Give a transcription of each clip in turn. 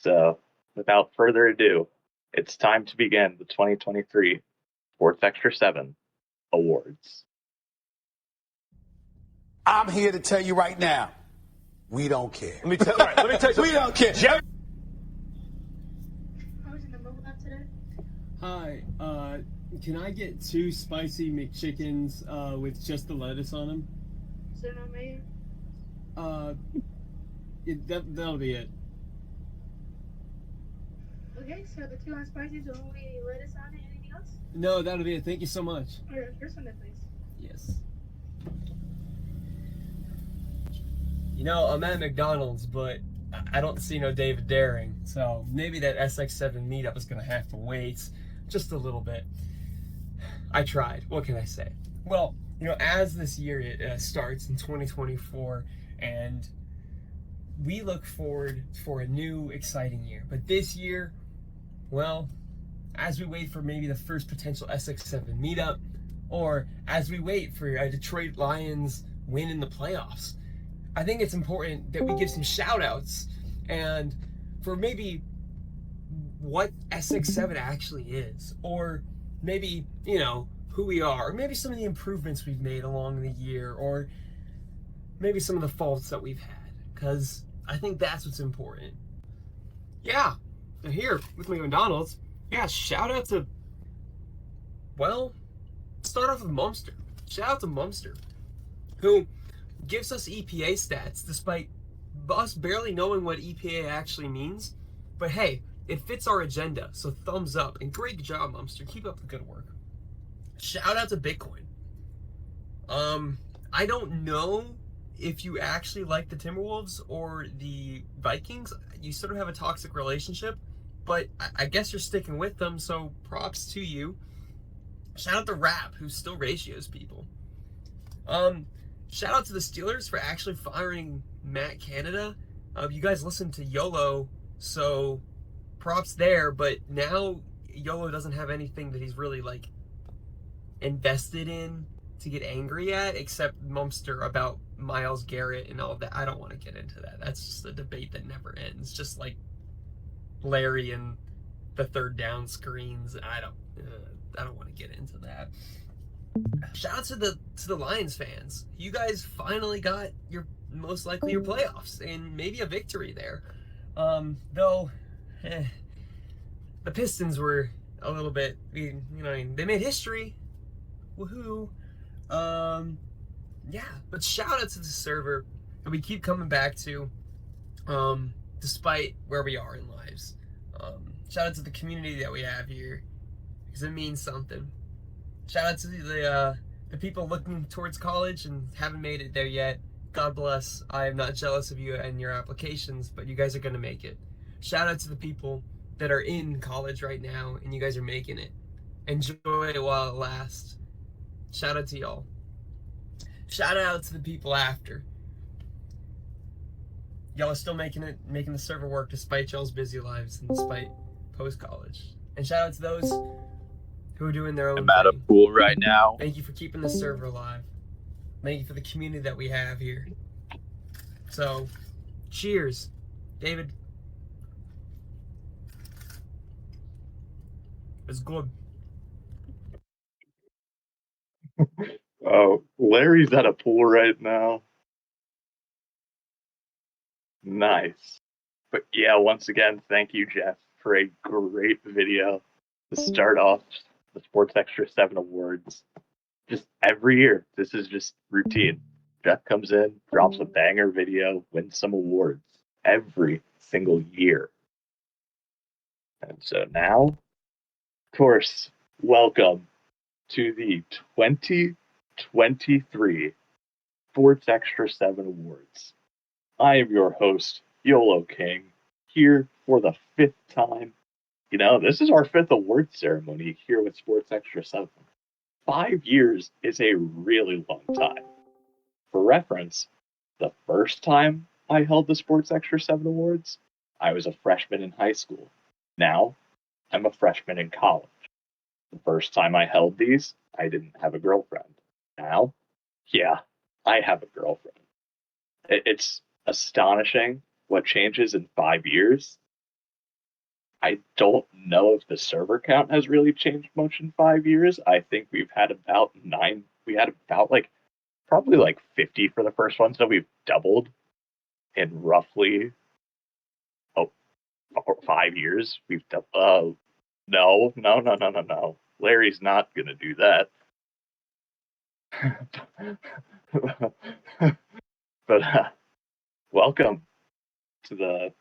So, without further ado, it's time to begin the 2023 Sports Extra 7 Awards. I'm here to tell you right now, we don't care. Let me tell you. We don't care. I was in the mood up today. Hi, can I get 2 spicy McChickens with just the lettuce on them? Is there no mayo? That'll be it. Okay, so the 2 on spicy, so only lettuce on it. Anything else? No, that'll be it. Thank you so much. Alright, first one then, please. Yes. You know, I'm at McDonald's, but I don't see no David Daring, so maybe that SX7 meetup is gonna have to wait just a little bit. I tried. What can I say? Well, you know, as this year starts in 2024, and we look forward for a new, exciting year. But this year, well, as we wait for maybe the first potential SX7 meetup, or as we wait for a Detroit Lions win in the playoffs, I think it's important that we give some shout outs and for maybe what SX7 actually is, or maybe, you know, who we are, or maybe some of the improvements we've made along the year, or maybe some of the faults that we've had, because I think that's what's important. Yeah, and here with my McDonald's, yeah, shout out to, well, start off with Mumster. Shout out to Mumster, who gives us EPA stats despite us barely knowing what EPA actually means. But hey, it fits our agenda, so thumbs up, and great job, Mumster. Keep up the good work. Shout out to Bitcoin. I don't know if you actually like the Timberwolves or the Vikings. You sort of have a toxic relationship, but I guess you're sticking with them, so props to you. Shout out to Rap, who still ratios people. Shout out to the Steelers for actually firing Matt Canada. You guys listened to YOLO, so props there, but now YOLO doesn't have anything that he's really like invested in to get angry at, except Mumster about Myles Garrett and all of that. I don't want to get into that. That's just a debate that never ends. Just like Larry and the third down screens. I don't want to get into that. Shout out to the Lions fans. You guys finally got your most likely your playoffs and maybe a victory there. Though the Pistons were a little bit, you know, they made history. Woohoo. Yeah, but shout out to the server that we keep coming back to, despite where we are in lives. Shout out to the community that we have here, because it means something. Shout out to the people looking towards college and haven't made it there yet. God bless. I am not jealous of you and your applications, but you guys are going to make it. Shout out to the people that are in college right now and you guys are making it. Enjoy it while it lasts. Shout out to y'all. Shout out to the people after. Y'all are still making the server work despite y'all's busy lives and despite post-college. And shout out to those who are doing their own I'm at a thing. pool right now. Thank you for keeping the server alive. Thank you for the community that we have here. So, cheers, David. It's good. Oh, Larry's at a pool right now. Nice. But yeah, once again, thank you, Jeff, for a great video to start off the Sports Extra 7 Awards. Just every year, this is just routine. Jeff comes in, drops a banger video, wins some awards every single year. And so now, of course, welcome to the 2023 Sports Extra 7 Awards. I am your host, YOLO King, here for the 5th time. You know, this is our 5th award ceremony here with Sports Extra 7. 5 years is a really long time. For reference, the first time I held the Sports Extra 7 Awards, I was a freshman in high school. Now, I'm a freshman in college. The first time I held these, I didn't have a girlfriend. Now, yeah, I have a girlfriend. It's astonishing what changes in 5 years. I don't know if the server count has really changed much in 5 years. I think we've had about 9. We had about like probably like 50 for the first one, so we've doubled in roughly 5 years. We've doubled. No. Larry's not gonna do that. But welcome to the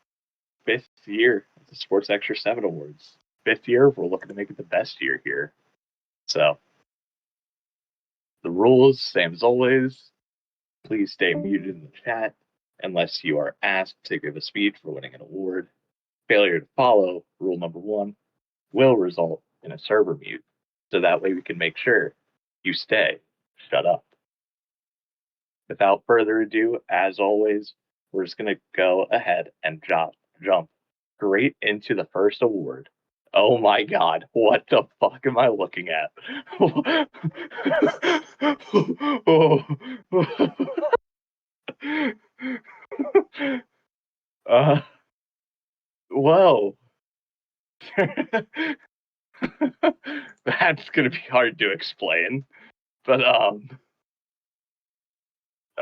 5th year of the Sports Extra 7 Awards. 5th year, we're looking to make it the best year here. So, the rules, same as always. Please stay muted in the chat unless you are asked to give a speech for winning an award. Failure to follow rule number 1 will result in a server mute. So that way we can make sure you stay shut up. Without further ado, as always, we're just going to go ahead and jump straight into the first award. Oh my god, what the fuck am I looking at? Whoa. That's going to be hard to explain. But,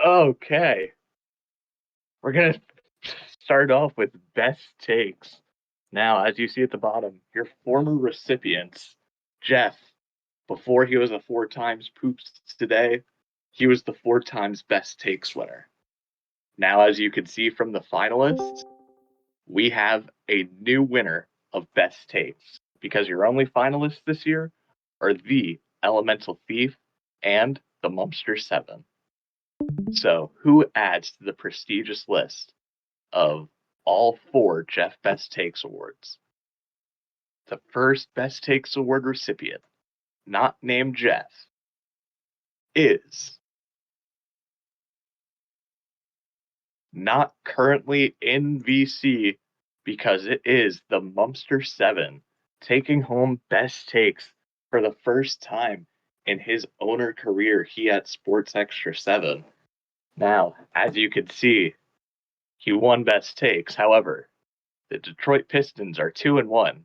okay. We're going to start off with best takes. Now, as you see at the bottom, your former recipients, Jeff, before he was a 4 times Poops Today, he was the 4 times best takes winner. Now, as you can see from the finalists, we have a new winner of best takes because your only finalists this year are the Elemental Thief and the Mumster 7. So, who adds to the prestigious list of all 4 Jeff Best Takes Awards? The first Best Takes Award recipient, not named Jeff, is not currently in VC because it is the Mumster 7 taking home Best Takes for the first time in his owner career. He at Sports Extra 7. Now, as you can see, he won Best Takes. However, the Detroit Pistons are 2-1.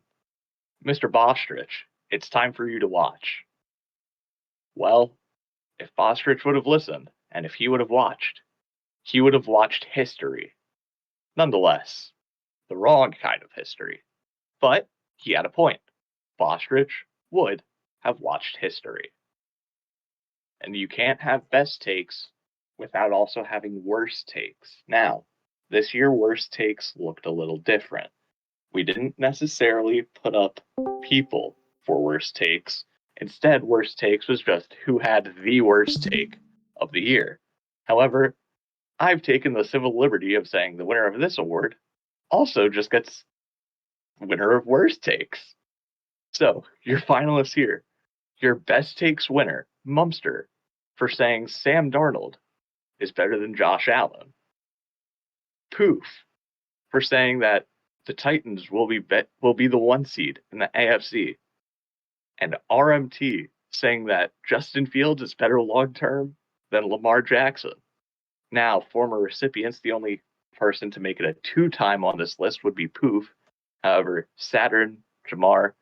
Mr. Bostrich, it's time for you to watch. Well, if Bostrich would have listened, and if he would have watched history. Nonetheless, the wrong kind of history. But he had a point. Bostrich would have watched history. And you can't have best takes without also having worst takes. Now, this year worst takes looked a little different. We didn't necessarily put up people for worst takes. Instead, worst takes was just who had the worst take of the year. However, I've taken the civil liberty of saying the winner of this award also just gets winner of worst takes. So, your finalists here, your best takes winner, Mumster, for saying Sam Darnold is better than Josh Allen. Poof, for saying that the Titans will be the 1 seed in the AFC. And RMT saying that Justin Fields is better long term than Lamar Jackson. Now, former recipients, the only person to make it a 2-time on this list would be Poof. However, Saturn, Jamar,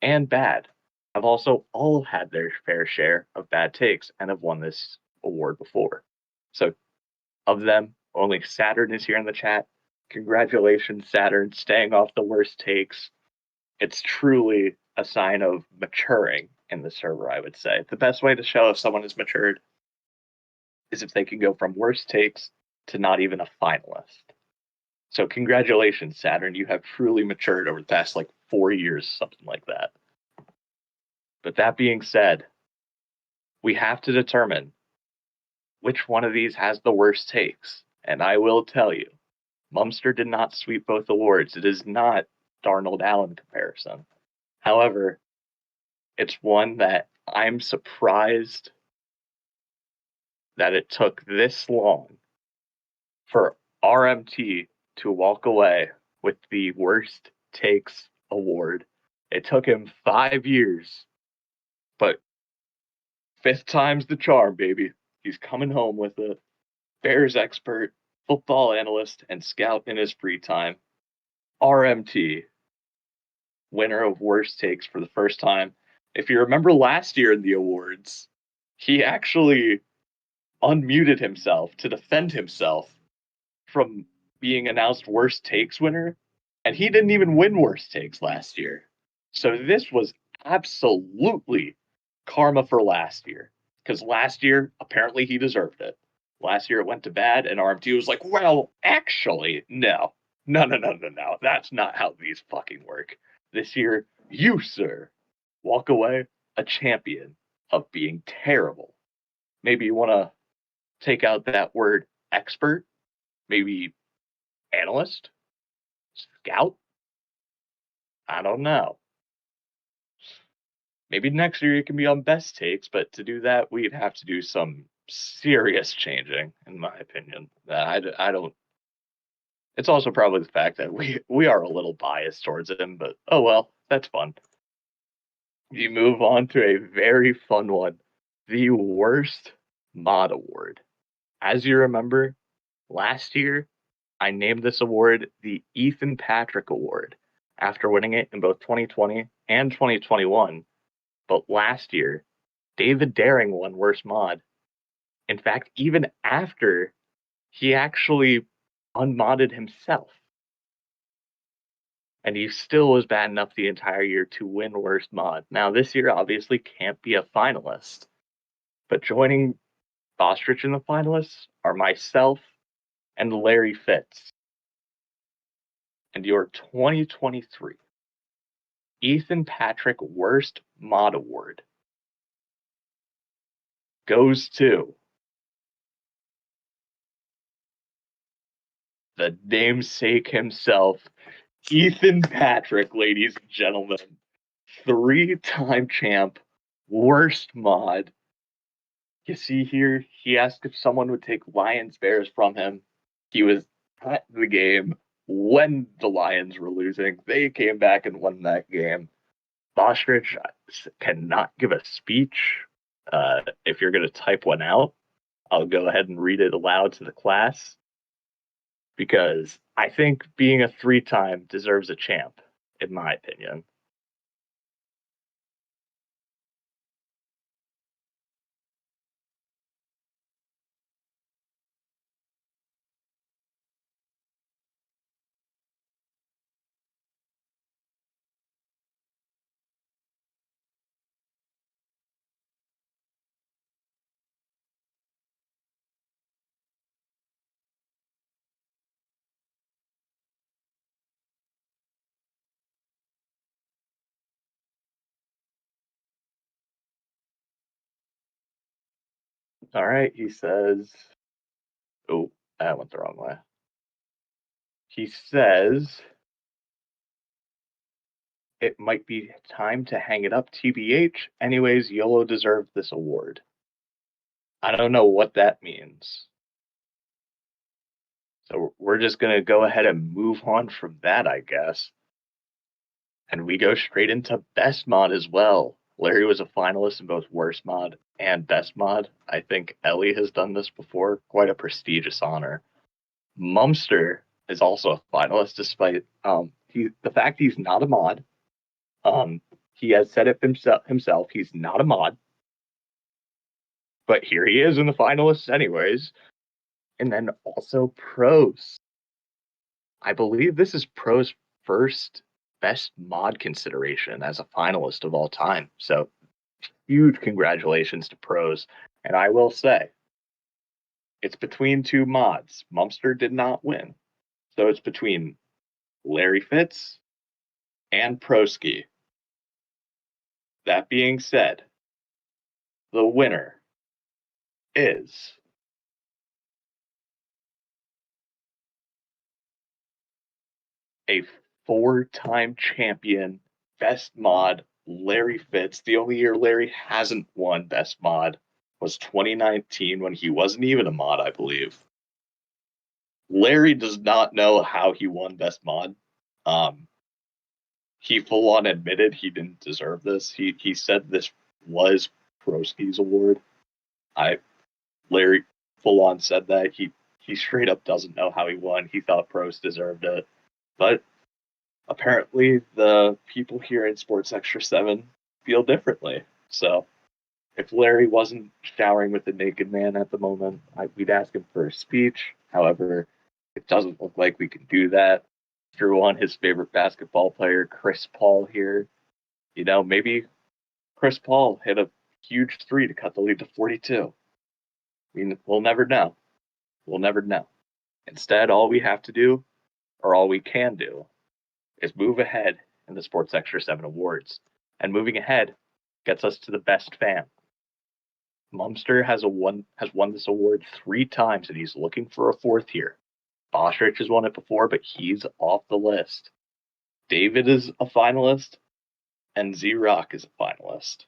and Bad have also all had their fair share of bad takes and have won this award before. So, of them, only Saturn is here in the chat. Congratulations, Saturn, staying off the worst takes. It's truly a sign of maturing in the server, I would say. The best way to show if someone has matured is if they can go from worst takes to not even a finalist. So congratulations, Saturn. You have truly matured over the past 4 years, something like that. But that being said, we have to determine which one of these has the worst takes. And I will tell you, Mumster did not sweep both awards. It is not Darnold Allen comparison. However, it's one that I'm surprised that it took this long for RMT to walk away with the worst takes award. It took him 5 years, but 5th time's the charm, baby. He's coming home with it. Bears expert, football analyst, and scout in his free time. RMT, winner of worst takes for the first time. If you remember last year in the awards, he actually unmuted himself to defend himself from being announced worst takes winner, and he didn't even win worst takes last year. So this was absolutely karma for last year, because last year apparently he deserved it. Last year it went to bad, and RMT was like, "Well, actually, no, no. That's not how these fucking work. This year, you, sir, walk away a champion of being terrible." Maybe you want to take out that word expert, maybe analyst, scout. I don't know. Maybe next year you can be on best takes, but to do that, we'd have to do some serious changing, in my opinion. I don't. It's also probably the fact that we are a little biased towards him, but oh well, that's fun. You move on to a very fun one, the worst mod award. As you remember, last year I named this award the Ethan Patrick Award after winning it in both 2020 and 2021. But last year, David Daring won Worst Mod. In fact, even after he actually unmodded himself. And he still was bad enough the entire year to win Worst Mod. Now, this year obviously can't be a finalist. But joining Bostrich in the finalists are myself and Larry Fitz. And your 2023 Ethan Patrick Worst Mod Award goes to the namesake himself, Ethan Patrick, ladies and gentlemen. 3-time champ, worst mod. You see here, he asked if someone would take Lions Bears from him. He was at the game when the Lions were losing. They came back and won that game. Bostrich cannot give a speech. If you're going to type one out, I'll go ahead and read it aloud to the class, because I think being a 3-time deserves a champ, in my opinion. All right, he says, oh, that went the wrong way. He says, it might be time to hang it up, TBH. Anyways, YOLO deserved this award. I don't know what that means. So we're just going to go ahead and move on from that, I guess. And we go straight into Best Mod as well. Larry was a finalist in both Worst Mod and Best Mod. I think Ellie has done this before. Quite a prestigious honor. Mumster is also a finalist, despite the fact he's not a mod. He has said it himself. He's not a mod, but here he is in the finalists anyways. And then also Pros. I believe this is Pro's first best mod consideration as a finalist of all time. So huge congratulations to Pros. And I will say, it's between two mods. Mumster did not win. So it's between Larry Fitz and Proski. That being said, the winner is a 4-time champion, best mod, Larry Fitz. The only year Larry hasn't won best mod was 2019, when he wasn't even a mod, I believe. Larry does not know how he won best mod. He full on admitted he didn't deserve this. He said this was Proski's award. Larry full on said that he straight up doesn't know how he won. He thought Pros deserved it, but apparently the people here in Sports Extra 7 feel differently. So if Larry wasn't showering with the naked man at the moment, we'd ask him for a speech. However, it doesn't look like we can do that. Drew on his favorite basketball player, Chris Paul, here. Maybe Chris Paul hit a huge three to cut the lead to 42. I mean, we'll never know. We'll never know. Instead, all we have to do, or all we can do, is move ahead in the Sports Extra 7 Awards. And moving ahead gets us to the best fan. Mumster has won this award 3 times, and he's looking for a 4th here. Bosrich has won it before, but he's off the list. David is a finalist, and Z-Rock is a finalist.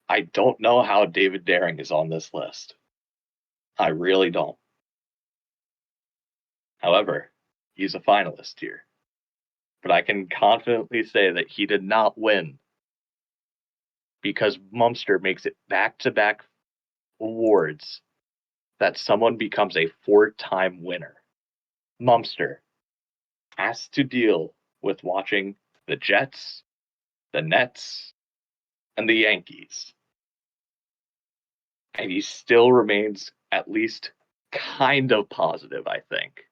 I don't know how David Daring is on this list. I really don't. However, he's a finalist here. But I can confidently say that he did not win because Mumster makes it back-to-back awards that someone becomes a 4-time winner. Mumster has to deal with watching the Jets, the Nets, and the Yankees. And he still remains at least kind of positive, I think.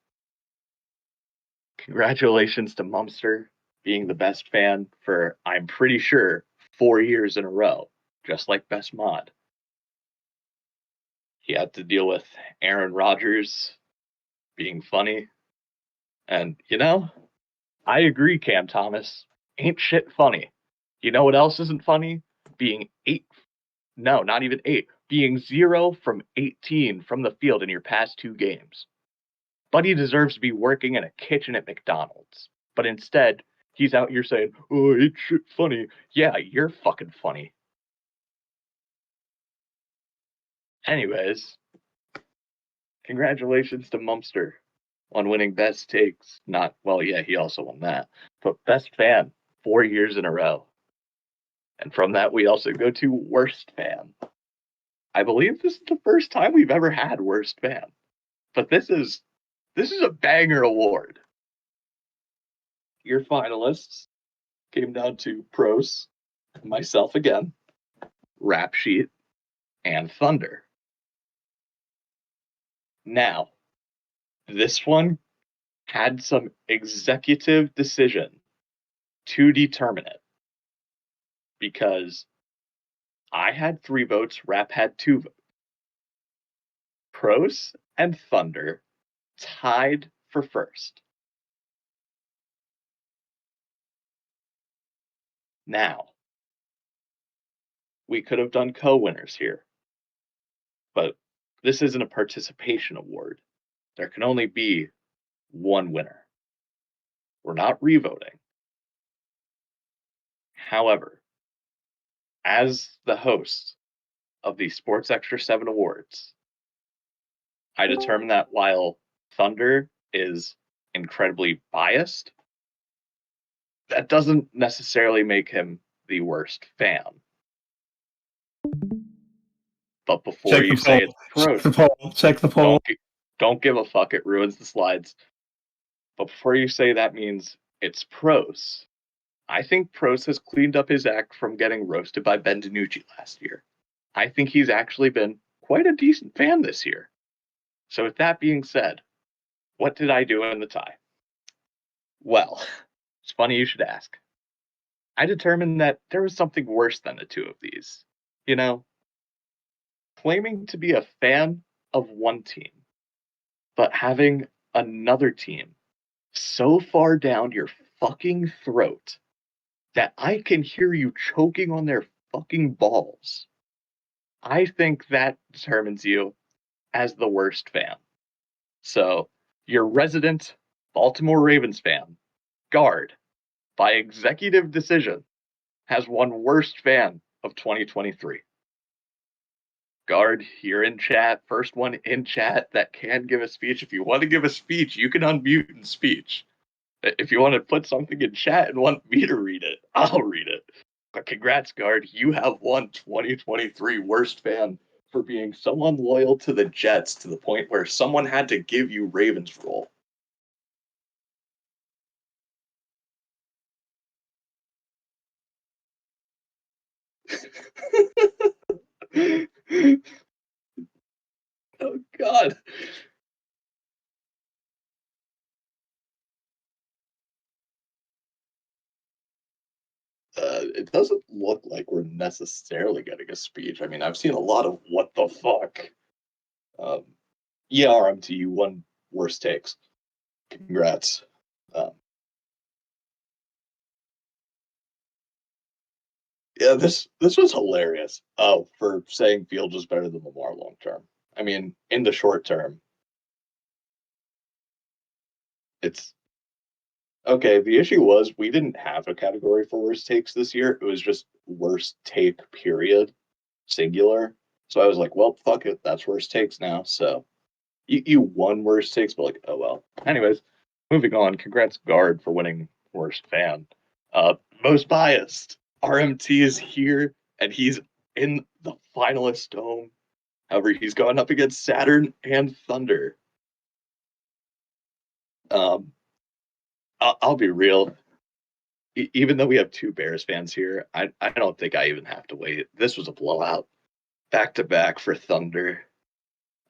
Congratulations to Mumster being the best fan for, I'm pretty sure, 4 years in a row, just like Best Mod. He had to deal with Aaron Rodgers being funny. And, I agree, Cam Thomas. Ain't shit funny. You know what else isn't funny? Being not even 8. Being 0 from 18 from the field in your past 2 games. Buddy deserves to be working in a kitchen at McDonald's. But instead, he's out here saying, oh, ain't shit funny. Yeah, you're fucking funny. Anyways, congratulations to Mumster on winning Best Takes. He also won that. But Best Fan 4 years in a row. And from that, we also go to Worst Fan. I believe this is the first time we've ever had Worst Fan. But this is a banger award. Your finalists came down to Pros, myself again, Rap Sheet, and Thunder. Now, this one had some executive decision to determine it. Because I had 3 votes, Rap had 2 votes. Pros and Thunder tied for first. Now, we could have done co-winners here, but this isn't a participation award. There can only be one winner. We're not revoting. However, as the host of the Sports Extra 7 Awards, I determined that while Thunder is incredibly biased, that doesn't necessarily make him the worst fan. But before you say it's Pros, check the poll. Don't give a fuck. It ruins the slides. But before you say that means it's Pros, I think Pros has cleaned up his act from getting roasted by Ben DiNucci last year. I think he's actually been quite a decent fan this year. So with that being said, what did I do in the tie? Well, it's funny you should ask. I determined that there was something worse than the 2 of these. Claiming to be a fan of one team, but having another team so far down your fucking throat that I can hear you choking on their fucking balls. I think that determines you as the worst fan. So, your resident Baltimore Ravens fan, Guard, by executive decision, has won worst fan of 2023. Guard, you're in chat. First one in chat that can give a speech. If you want to give a speech, you can unmute and speech. If you want to put something in chat and want me to read it, I'll read it. But congrats, Guard. You have won 2023 worst fan for being so unloyal to the Jets to the point where someone had to give you Ravens roll. Oh God. It doesn't look like we're necessarily getting a speech. I mean, I've seen a lot of what the fuck. Um, yeah, RMT, you won worst takes. Congrats. Um, yeah, this was hilarious. Oh, for saying Fields is better than Lamar long term. I mean, in the short term, it's okay. The issue was we didn't have a category for worst takes this year. It was just worst take, period, singular. So I was like, well, fuck it. That's worst takes now. So you won worst takes, but like, oh well. Anyways, moving on. Congrats, Guard, for winning worst fan. Uh, Most biased. RMT is here, and he's in the finalist dome. However, he's going up against Saturn and Thunder. Um, I'll be real. Even though we have two Bears fans here, I don't think I even have to wait. This was a blowout, back to back for Thunder.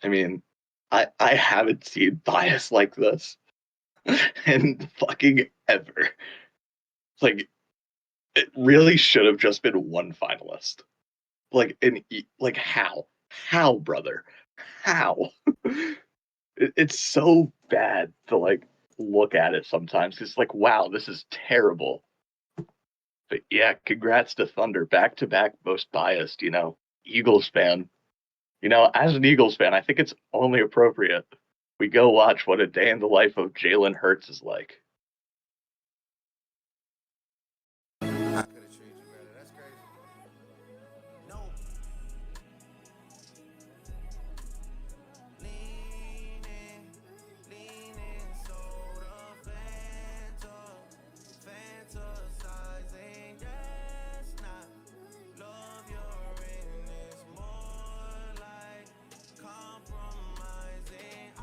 I mean, I haven't seen bias like this in fucking ever. Like, it really should have just been one finalist. Like how, brother, how? It's so bad to like look at it sometimes. It's like, wow, this is terrible. But yeah, congrats to Thunder, back to back most biased. Eagles fan. As an Eagles fan, I think it's only appropriate we go watch what a day in the life of Jalen Hurts is like. I could have treated you better. That's crazy. No. Leaning, leaning, soda, fantasizing, yes, not. Love you're in is more like compromising. I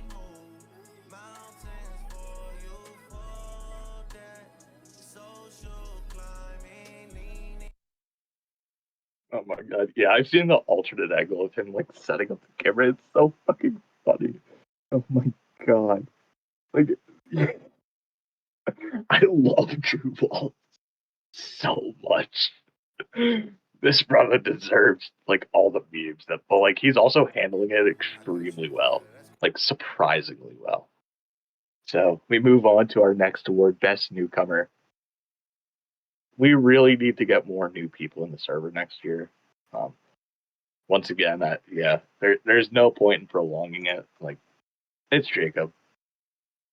move mountains for you for that social climbing, leaning. Oh my god, yeah, I've seen the alternate angle of him like setting up the camera. It's so fucking funny. Oh my god, like I love Drew Ball so much. This brother deserves like all the memes but like he's also handling it I could have extremely treated you well, better. That's like surprisingly well. So we move on to our next award, Best Newcomer. We really need to get more new people in the server next year. Um, Once again, there's no point in prolonging it. Like, it's Jacob.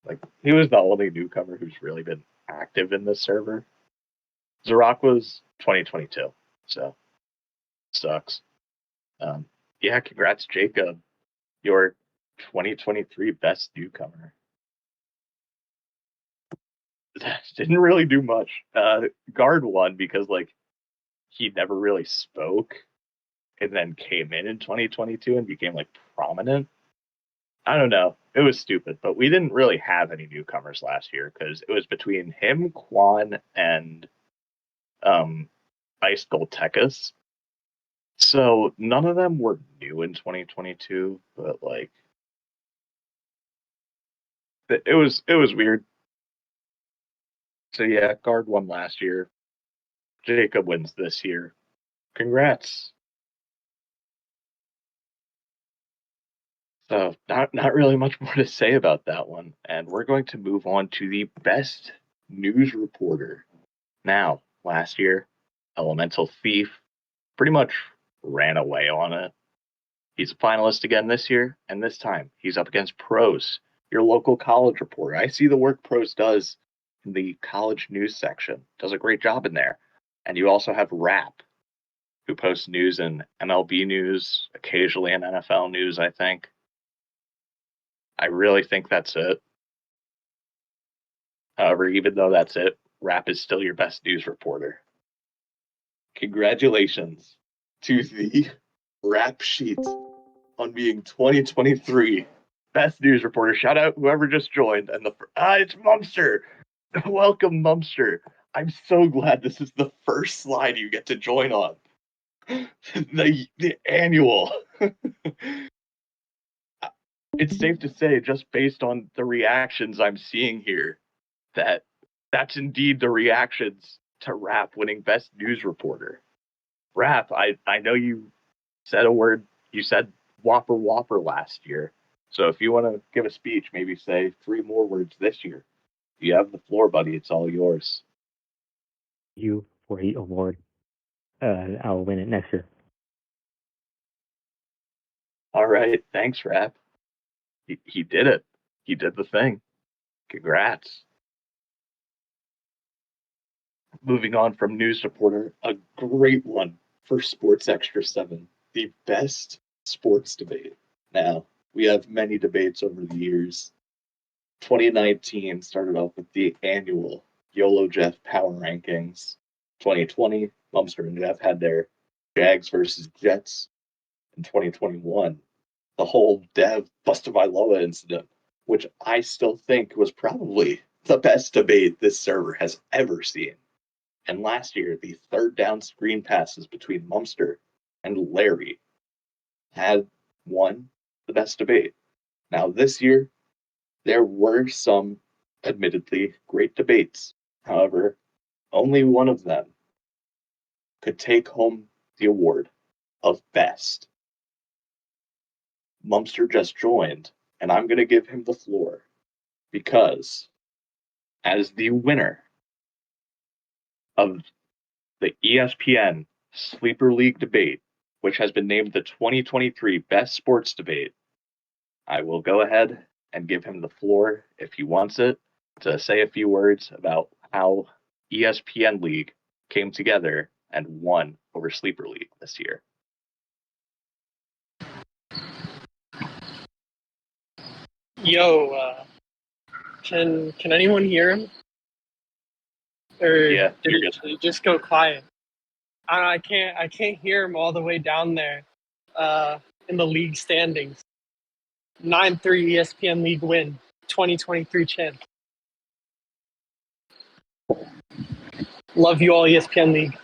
Like, he was the only newcomer who's really been active in this server. Zorak was 2022, so sucks. Um, yeah, congrats, Jacob. Your 2023 best newcomer. Didn't really do much. Guard won because like he never really spoke, and then came in 2022 and became like prominent. I don't know. It was stupid, but we didn't really have any newcomers last year because it was between him, Quan, and um, Ice Gold Tekkas. So none of them were new in 2022, but like it was weird. So yeah, Guard won last year. Jacob wins this year. Congrats. So not really much more to say about that one, and we're going to move on to the best news reporter. Now, last year, Elemental Thief pretty much ran away on it. He's a finalist again this year, and this time he's up against Pros, your local college reporter. I see the work Pros does in the college news section. Does a great job in there. And you also have Rap, who posts news in MLB news, occasionally in NFL news, I think. I really think that's it. However, even though that's it, Rap is still your best news reporter. Congratulations to the Rap Sheet on being 2023 best news reporter. Shout out whoever just joined. And it's Mumster. Welcome, Mumster. I'm so glad this is the first slide you get to join on. The annual. It's safe to say, just based on the reactions I'm seeing here, that that's indeed the reactions to Rap winning Best News Reporter. Rap, I know you said a word. You said Whopper Whopper last year. So if you want to give a speech, maybe say 3 more words this year. You have the floor, buddy. It's all yours. You for the award. I'll win it next year. All right. Thanks, Rap. He did it. He did the thing. Congrats. Moving on from news reporter, a great one for Sports Extra 7, the best sports debate. Now, we have many debates over the years. 2019 started off with the annual YOLO Jeff Power Rankings. 2020, Mumster and Jeff had their Jags versus Jets. In 2021, the whole Dev Bustamailoa incident, which I still think was probably the best debate this server has ever seen. And last year, the third down screen passes between Mumster and Larry had won the best debate. Now, this year, there were some admittedly great debates. However, only one of them could take home the award of best. Mumster just joined, and I'm going to give him the floor because, as the winner of the ESPN Sleeper League debate, which has been named the 2023 Best Sports Debate, I will go ahead and give him the floor, if he wants it, to say a few words about how ESPN League came together and won over Sleeper League this year. Yo, can anyone hear him? Or Yeah, did you're it, did it just go quiet? I can't hear him all the way down there, in the league standings. 9-3 ESPN League win, 2023 champ. Love you all, ESPN League.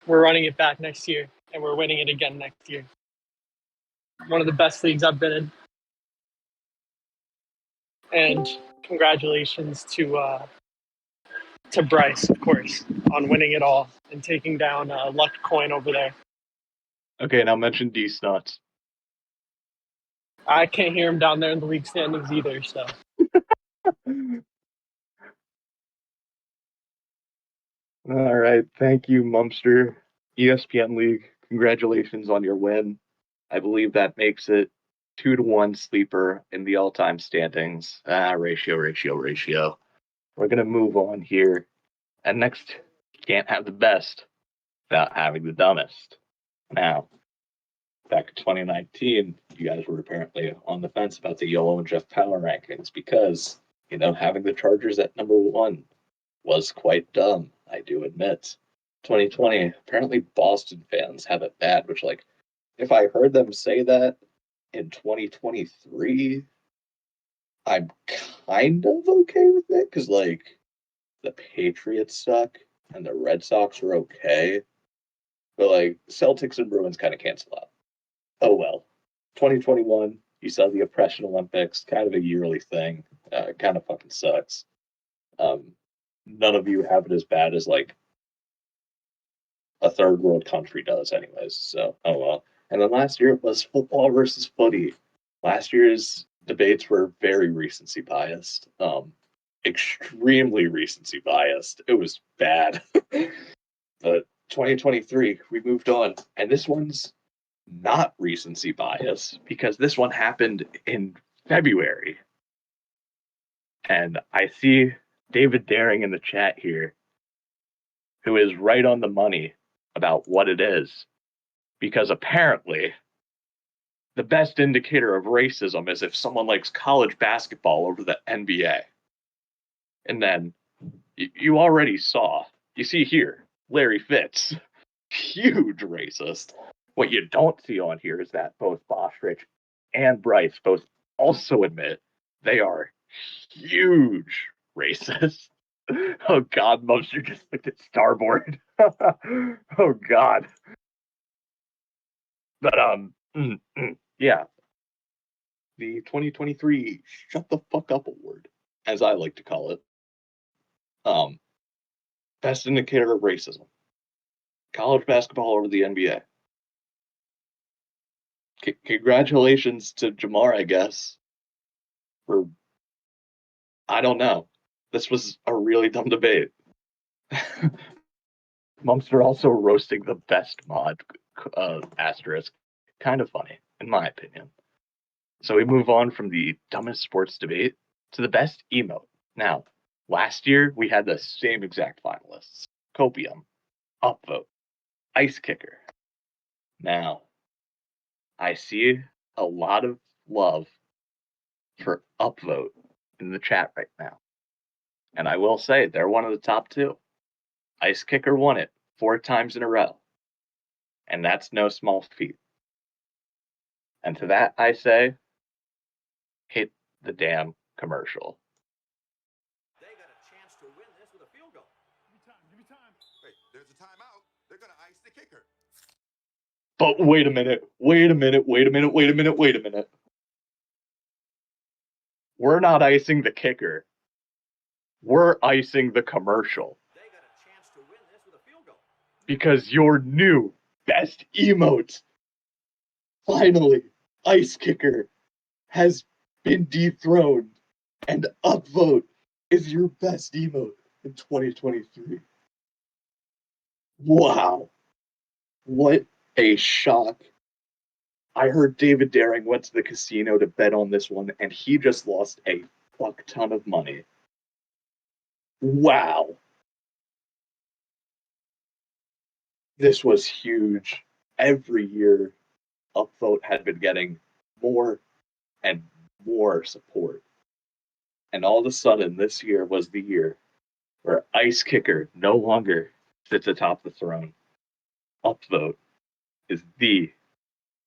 We're running it back next year, and we're winning it again next year. One of the best leagues I've been in. And congratulations to Bryce, of course, on winning it all and taking down Luck Coin over there. Okay, now mention D-Snuts. I can't hear him down there in the league standings either, so. All right, thank you, Mumster. ESPN League, congratulations on your win. I believe that makes it 2-1 Sleeper in the all-time standings. Ratio. We're gonna move on here. And next, you can't have the best without having the dumbest. Now, back in 2019, you guys were apparently on the fence about the YOLO and Jeff Power rankings because, having the Chargers at number 1 was quite dumb, I do admit. 2020, apparently Boston fans have it bad, which, if I heard them say that in 2023, I'm kind of okay with it because, the Patriots suck and the Red Sox are okay. But, Celtics and Bruins kind of cancel out. Oh well. 2021, you saw the Oppression Olympics, kind of a yearly thing. Kind of fucking sucks. None of you have it as bad as, a third world country does, anyways. So, oh well. And then last year it was football versus footy. Last year's debates were very recency biased. Extremely recency biased. It was bad. But 2023, we moved on. And this one's not recency bias because this one happened in February. And I see David Daring in the chat here, who is right on the money about what it is. Because apparently, the best indicator of racism is if someone likes college basketball over the NBA. And then you already saw, you see here, Larry Fitz, huge racist. What you don't see on here is that both Bostrich and Bryce both also admit they are huge racists. Oh God, Mumster just looked at Starboard. Oh God. But yeah, the 2023 Shut the Fuck Up Award, as I like to call it. Um, Best indicator of racism. College basketball over the NBA. Congratulations to Jamar, I guess. For I don't know. This was a really dumb debate. Mumster also roasting the best mod asterisk. Kind of funny, in my opinion. So we move on from the dumbest sports debate to the best emote. Now, last year we had the same exact finalists: Copium, Upvote, Ice Kicker. Now, I see a lot of love for Upvote in the chat right now. And I will say they're one of the top two. Ice Kicker won it 4 times in a row. And that's no small feat. And to that I say, hit the damn commercial. They got a chance to win this with a field goal. Give me time. Wait, there's a timeout. They're going to ice the kicker. But wait a minute. We're not icing the kicker. We're icing the commercial. They got a chance to win this with a field goal. Because your new best emote, finally, Ice Kicker, has been dethroned, and Upvote is your best emote in 2023. Wow. What a shock. I heard David Daring went to the casino to bet on this one, and he just lost a fuck ton of money. Wow. This was huge. Every year, Upvote had been getting more and more support. And all of a sudden, this year was the year where Ice Kicker no longer sits atop the throne. Upvote is the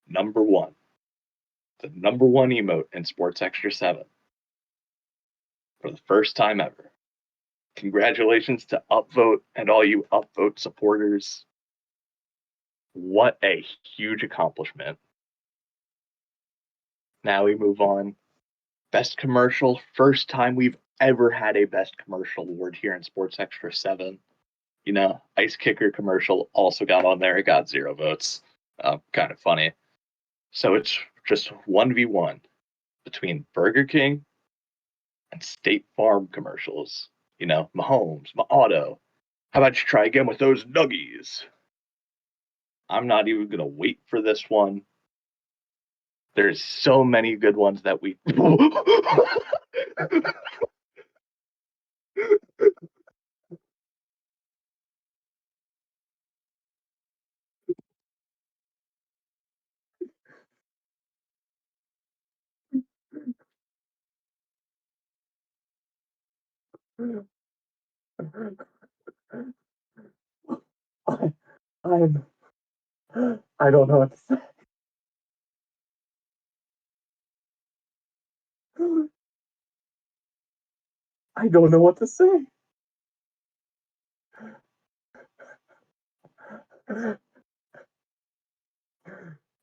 number one, the number one emote in Sports Extra 7 for the first time ever. Congratulations to Upvote and all you Upvote supporters. What a huge accomplishment. Now we move on. Best commercial. First time we've ever had a best commercial award here in Sports Extra 7. You know, Ice Kicker commercial also got on there. It got 0 votes. Kind of funny. So it's just 1v1 between Burger King and State Farm commercials. You know, Mahomes, my auto. How about you try again with those nuggies? I'm not even going to wait for this one. There's so many good ones that we. I'm. I don't know what to say. I don't know what to say.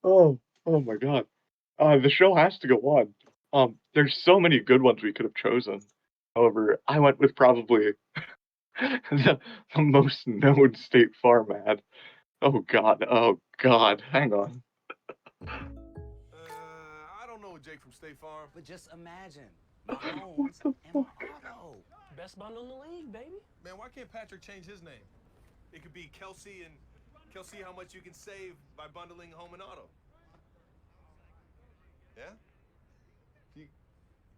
Oh, oh my God. The show has to go on. There's so many good ones we could have chosen. However, I went with probably the most known State Farm ad. Oh God, hang on. I don't know Jake from State Farm. But just imagine Mahomes and my auto. Best bundle in the league, baby. Man, why can't Patrick change his name? It could be Kelsey and Kelsey how much you can save by bundling home and auto. Yeah? You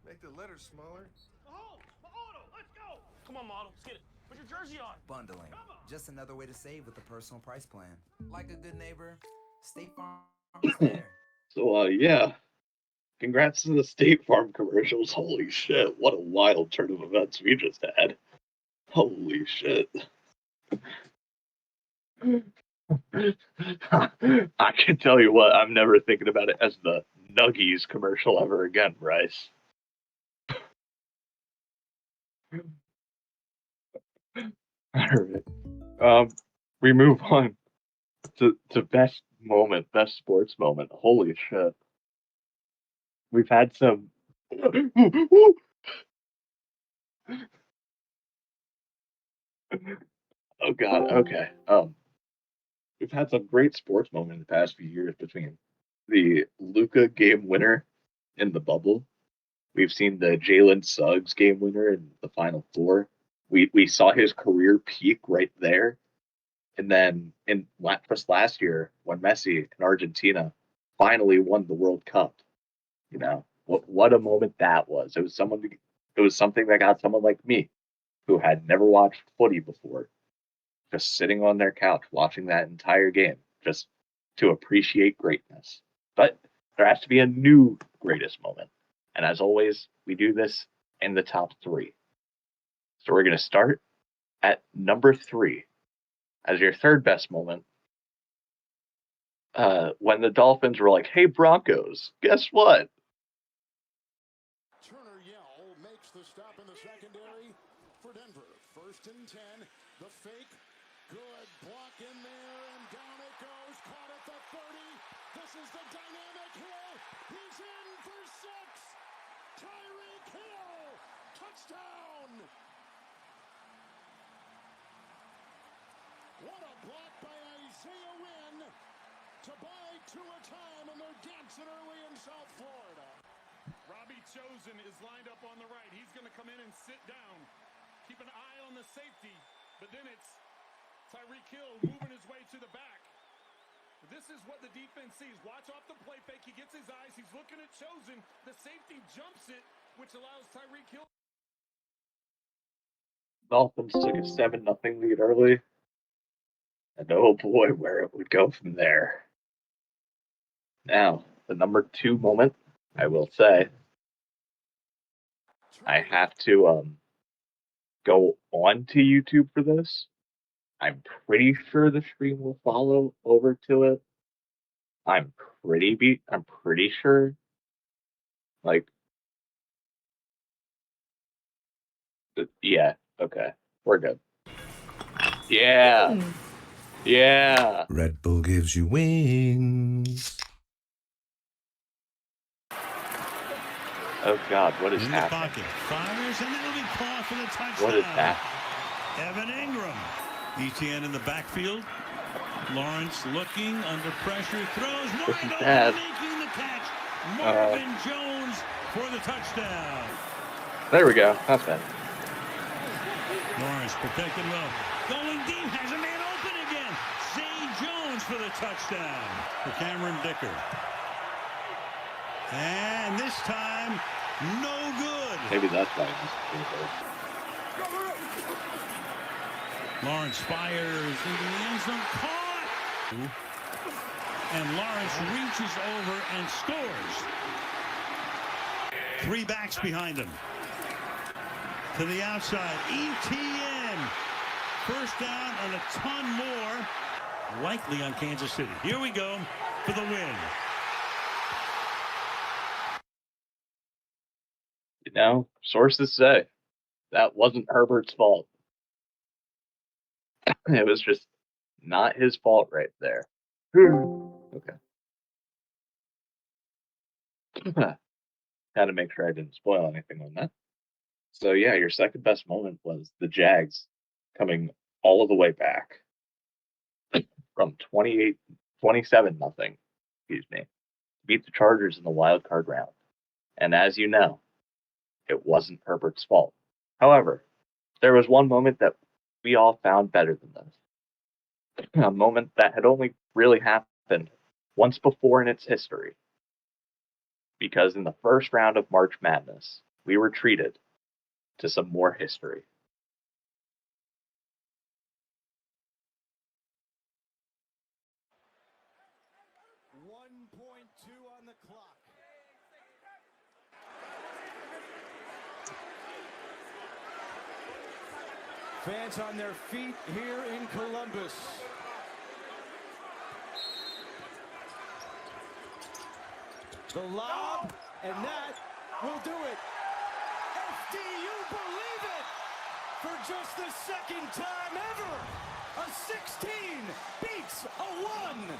make the letters smaller. Mahomes, my auto, let's go. Come on, model, let's get it. Put your jersey on. Bundling. Just another way to save with the personal price plan. Like a good neighbor, State Farm is there. So, yeah. Congrats to the State Farm commercials. Holy shit, what a wild turn of events we just had. Holy shit. I can tell you what, I'm never thinking about it as the Nuggies commercial ever again, Bryce. All right. We move on to best moment, best sports moment. Holy shit. We've had some. Oh god. Okay. We've had some great sports moments in the past few years between the Luca game winner in the bubble. We've seen the Jalen Suggs game winner in the Final Four. We saw his career peak right there. And then just last year, when Messi in Argentina finally won the World Cup, what a moment that was. It was something that got someone like me, who had never watched footy before, just sitting on their couch watching that entire game, just to appreciate greatness. But there has to be a new greatest moment. And as always, we do this in the top three. So we're going to start at number three as your third best moment. When the Dolphins were like, "Hey Broncos, guess what?" Turner Yell makes the stop in the secondary for Denver. 1st and 10. The fake. Good block in there, and down it goes. Caught at the 30. This is the dynamic Hill. He's in for 6. Tyreek Hill. Touchdown. What a block by Isaiah Wynn to buy Tua time, and they're dancing early in South Florida. Robbie Chosen is lined up on the right. He's going to come in and sit down. Keep an eye on the safety. But then it's Tyreek Hill moving his way to the back. This is what the defense sees. Watch off the play fake. He gets his eyes. He's looking at Chosen. The safety jumps it, which allows Tyreek Hill. Dolphins took a 7-0 lead early. And oh boy, where it would go from there. Now, the number two moment, I will say, I have to go on to YouTube for this. I'm pretty sure the stream will follow over to it. I'm pretty sure. Like, yeah, okay, we're good. Yeah, yeah. Red Bull gives you wings. Oh God, what is in happening? The pocket. Fires, and it'll be caught for the touchdown. What is that? Evan Ingram. ETN in the backfield. Lawrence looking under pressure. Throws wide open, making the catch. Marvin Jones for the touchdown. There we go. That's it. Lawrence protected well. Going deep, has a man open again. Zay Jones for the touchdown for Cameron Dicker. And this time, no good. Maybe that's why. Lawrence fires into the end zone. Caught! And Lawrence reaches over and scores. 3 backs behind him. To the outside. ETN. First down and a ton more. Likely on Kansas City. Here we go for the win. You know, sources say that wasn't Herbert's fault. It was just not his fault right there. Okay. Had to make sure I didn't spoil anything on that. So yeah, your second best moment was the Jags coming all of the way back from 27-0, excuse me, to beat the Chargers in the wild card round. And as you know, it wasn't Herbert's fault. However, there was one moment that we all found better than this. A moment that had only really happened once before in its history. Because in the first round of March Madness, we were treated to some more history. On the clock. Fans on their feet here in Columbus. The lob, and that will do it. FDU believe it. For just the second time ever, a 16 beats a 1.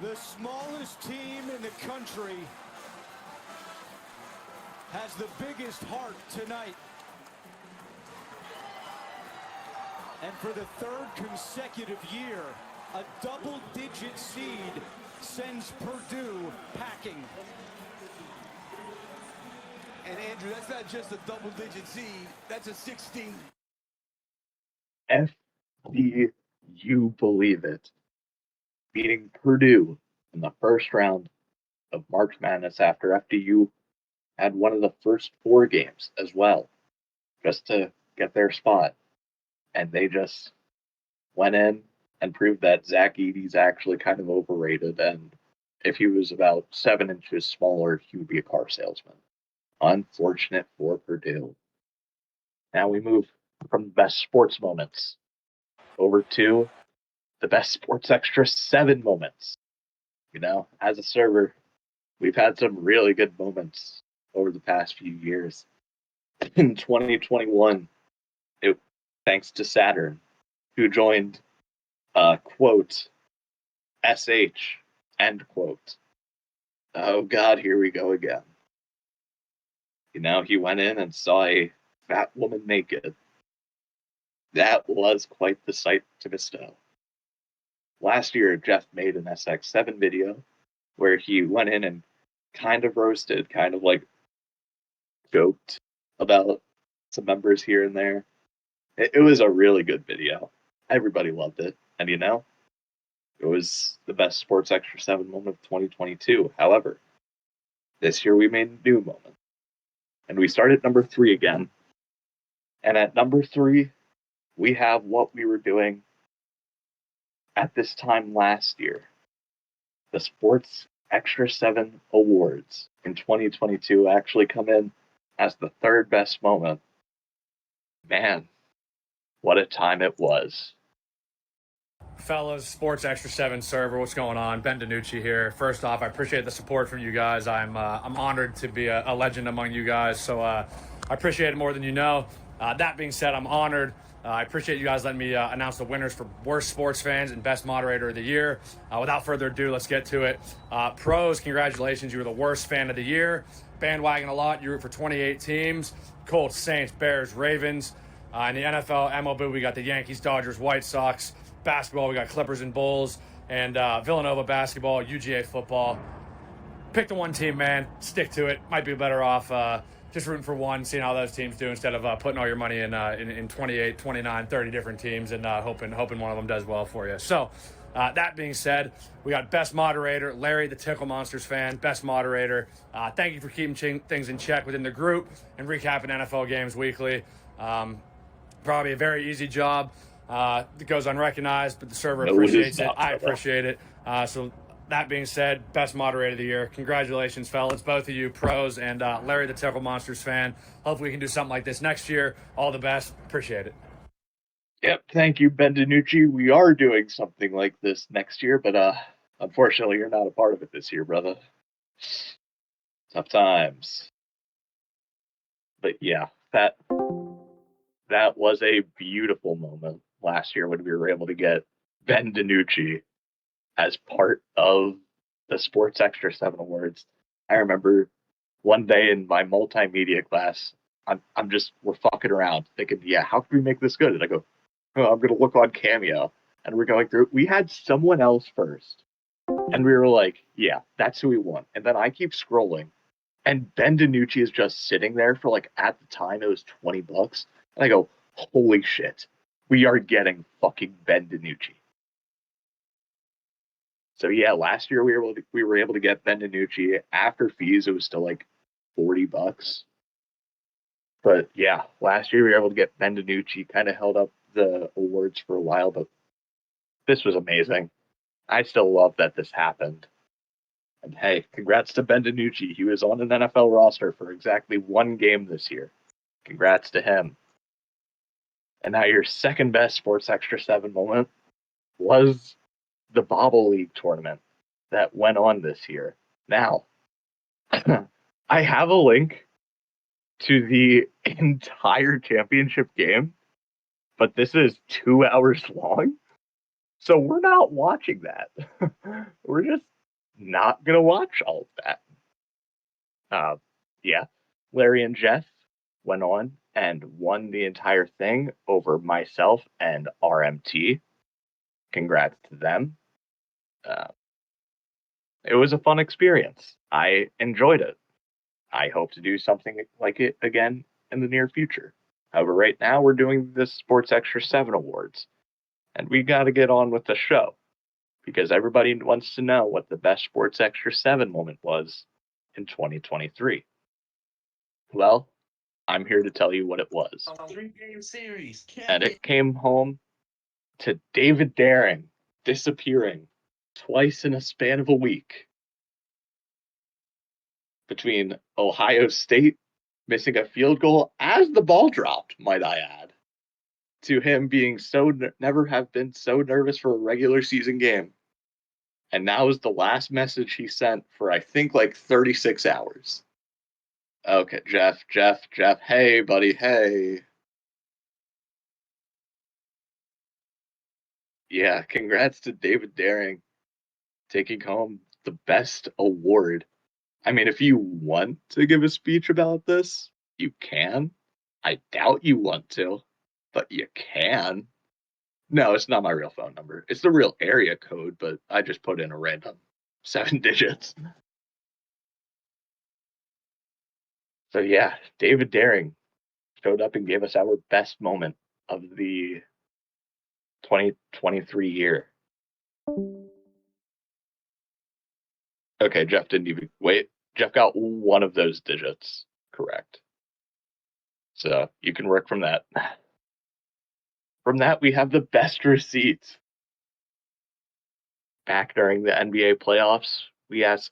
The smallest team in the country has the biggest heart tonight. And for the third consecutive year, a double-digit seed sends Purdue packing. And Andrew, that's not just a double-digit seed, that's a 16. You believe it. Beating Purdue in the first round of March Madness after FDU had one of the first 4 games as well, just to get their spot. And they just went in and proved that Zach Edey's actually kind of overrated. And if he was about 7 inches smaller, he would be a car salesman. Unfortunate for Purdue. Now we move from the best sports moments over to the best Sports Extra 7 moments. You know, as a server, we've had some really good moments over the past few years. In 2021, thanks to Saturn, who joined, quote, SH, end quote. Oh God, here we go again. You know, he went in and saw a fat woman naked. That was quite the sight to bestow. Last year, Jeff made an SX7 video where he went in and kind of roasted, kind of like joked about some members here and there. It was a really good video. Everybody loved it. And you know, it was the best Sports Extra 7 moment of 2022. However, this year we made a new moment. And we start at number 3 again. And at number 3, we have what we were doing at this time last year. The Sports Extra 7 Awards in 2022 actually come in as the 3rd best moment. Man, what a time it was. Fellas, Sports Extra 7 server, what's going on? Ben DiNucci here. First off, I appreciate the support from you guys. I'm honored to be a legend among you guys, so I appreciate it more than you know. That being said, I'm honored. I appreciate you guys letting me announce the winners for Worst Sports Fans and Best Moderator of the Year. Without further ado, let's get to it. Pros, congratulations. You were the worst fan of the year. Bandwagon a lot. You root for 28 teams. Colts, Saints, Bears, Ravens. In the NFL, MLB, we got the Yankees, Dodgers, White Sox. Basketball, we got Clippers and Bulls. And Villanova basketball, UGA football. Pick the one team, man. Stick to it. Might be better off just rooting for one, seeing how those teams do instead of putting all your money in 28, 29, 30 different teams and hoping one of them does well for you. So that being said, we got Best Moderator, Larry the Tickle Monsters fan, Best Moderator. Thank you for keeping things in check within the group and recapping NFL games weekly. Probably a very easy job. It goes unrecognized, but the server appreciates it. I appreciate it. So that being said, Best Moderator of the Year. Congratulations, fellas, both of you, pros, and Larry the Tickle Monsters fan. Hopefully we can do something like this next year. All the best. Appreciate it. Yep, thank you, Ben DiNucci. We are doing something like this next year, but unfortunately you're not a part of it this year, brother. Tough times. But yeah, that was a beautiful moment last year when we were able to get Ben DiNucci as part of the Sports Extra 7 Awards. I remember one day in my multimedia class, we're fucking around thinking, yeah, how can we make this good? And I go, oh, I'm going to look on Cameo. And we're going through, we had someone else first. And we were like, yeah, that's who we want. And then I keep scrolling. And Ben DiNucci is just sitting there for at the time, it was $20. And I go, holy shit, we are getting fucking Ben DiNucci. So yeah, last year we were able to get Ben DiNucci. After fees, it was still $40. But yeah, last year we were able to get Ben DiNucci. Kind of held up the awards for a while, but this was amazing. I still love that this happened. And hey, congrats to Ben DiNucci. He was on an NFL roster for exactly one game this year. Congrats to him. And now your second best Sports Extra 7 moment was the Bobble League tournament that went on this year. Now, I have a link to the entire championship game, but this is 2 hours long. So we're not watching that. We're just not going to watch all of that. Yeah, Larry and Jeff went on and won the entire thing over myself and RMT. Congrats to them. It was a fun experience. I enjoyed it. I hope to do something like it again in the near future. However, right now we're doing the Sports Extra 7 Awards, and we got to get on with the show because everybody wants to know what the best Sports Extra 7 moment was in 2023. Well, I'm here to tell you what it was. Three-game series. And it came home to David Daring disappearing twice in a span of a week. Between Ohio State missing a field goal as the ball dropped, might I add, to him being never have been so nervous for a regular season game. And that was the last message he sent for, I think, like 36 hours. Okay, Jeff, hey, buddy, hey. Yeah, congrats to David Daring taking home the best award. I mean, if you want to give a speech about this, you can. I doubt you want to, but you can. No, it's not my real phone number. It's the real area code, but I just put in a random 7 digits. So yeah, David Daring showed up and gave us our best moment of the 2023 year. Okay, Jeff didn't even wait. Jeff got one of those digits correct. So you can work from that. From that, we have the best receipts. Back during the NBA playoffs, we asked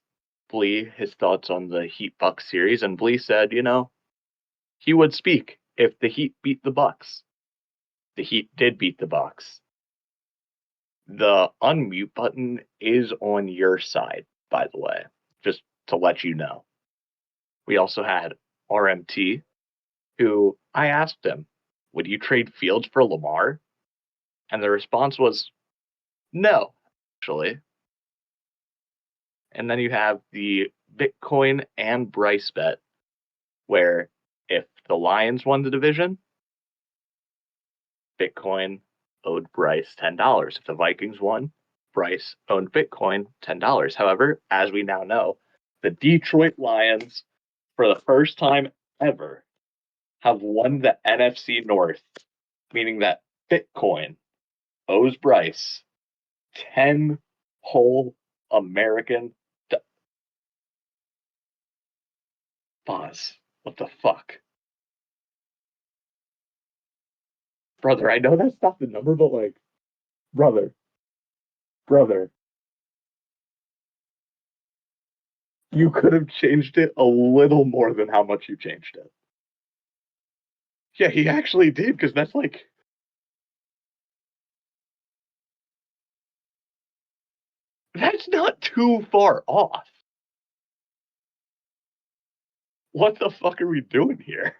Blee his thoughts on the Heat Bucks series, and Blee said, he would speak if the Heat beat the Bucks. The Heat did beat the Bucks. The unmute button is on your side, by the way, just to let you know. We also had RMT, who I asked him, would you trade Fields for Lamar? And the response was, no, actually. And then you have the Bitcoin and Bryce bet, where if the Lions won the division, Bitcoin owed Bryce $10. If the Vikings won, Bryce owed Bitcoin $10. However, as we now know, the Detroit Lions, for the first time ever, have won the NFC North, meaning that Bitcoin owes Bryce 10 whole American. Pause. What the fuck? Brother, I know that's not the number, but like, brother, you could have changed it a little more than how much you changed it. Yeah, he actually did, because that's like, that's not too far off. What the fuck are we doing here?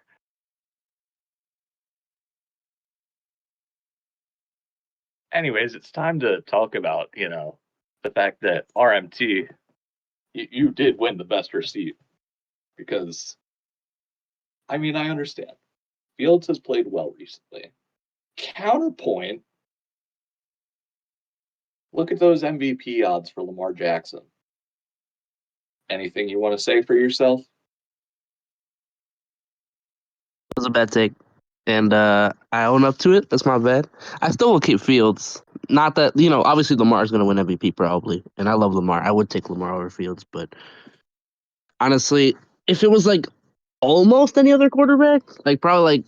Anyways, it's time to talk about, the fact that RMT, you did win the best receipt. Because, I mean, I understand. Fields has played well recently. Counterpoint, look at those MVP odds for Lamar Jackson. Anything you want to say for yourself? It was a bad take, and I own up to it. That's my bad. I still will keep Fields. Not that obviously Lamar is going to win MVP probably, and I love Lamar. I would take Lamar over Fields, but honestly, if it was like almost any other quarterback, like probably like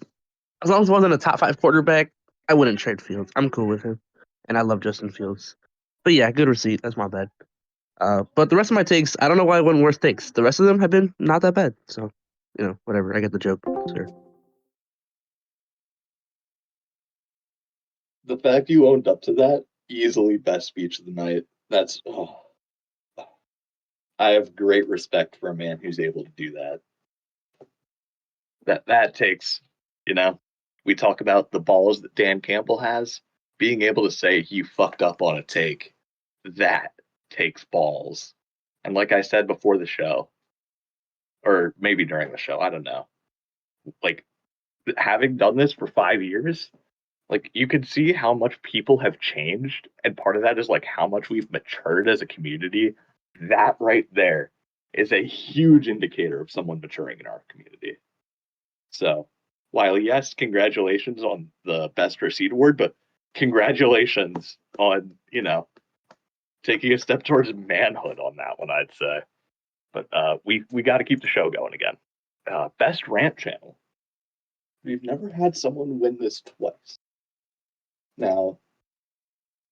as long as it wasn't a top 5 quarterback, I wouldn't trade Fields. I'm cool with him, and I love Justin Fields. But yeah, good receipt. That's my bad. But the rest of my takes, I don't know why I went worst takes. The rest of them have been not that bad. So, whatever. I get the joke, sir. The fact you owned up to that, easily best speech of the night. That's I have great respect for a man who's able to do that. That takes, we talk about the balls that Dan Campbell has. Being able to say you fucked up on a take, that takes balls. And like I said before the show, or maybe during the show, I don't know. Like having done this for 5 years, like you can see how much people have changed, and part of that is like how much we've matured as a community. That right there is a huge indicator of someone maturing in our community. So, while yes, congratulations on the best receipt award, but congratulations on, taking a step towards manhood on that one, I'd say. But we got to keep the show going again. Best rant channel. We've never had someone win this twice. Now,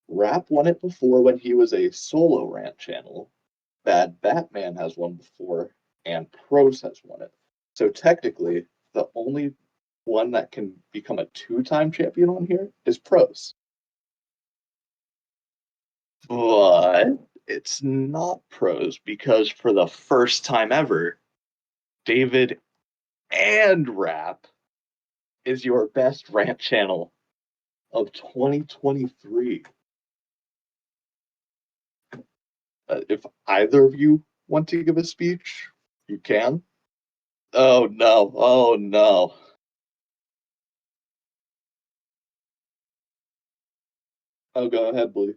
Rap won it before when he was a solo rant channel. Bad Batman has won before, and Pros has won it. So technically, the only one that can become a two-time champion on here is Pros. But it's not Pros because for the first time ever, David and Rap is your best rant channel of 2023. If either of you want to give a speech, you can. Oh no, oh no. Oh, go ahead, Blue.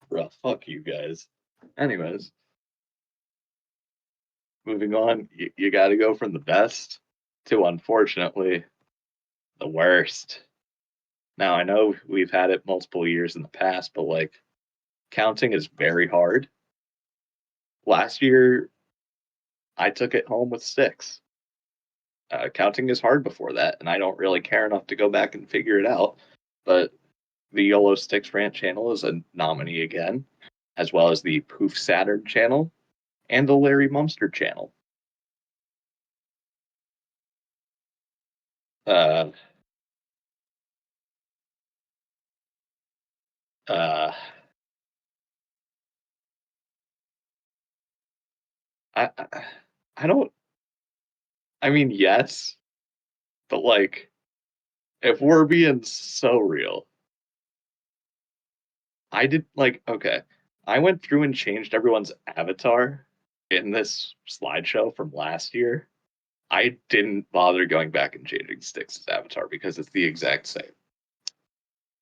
Bro, fuck you guys. Anyways, moving on, you got to go from the best to, unfortunately, the worst. Now, I know we've had it multiple years in the past, but like, counting is very hard. Last year, I took it home with 6. Counting is hard before that, and I don't really care enough to go back and figure it out. But the YOLO Sticks Rant channel is a nominee again, as well as the Poof Saturn channel and the Larry Mumster channel. Uh, uh, I, I, I don't. I mean, yes, but like, if we're being so real, I did like okay. I went through and changed everyone's avatar in this slideshow from last year. I didn't bother going back and changing Styx' avatar because it's the exact same.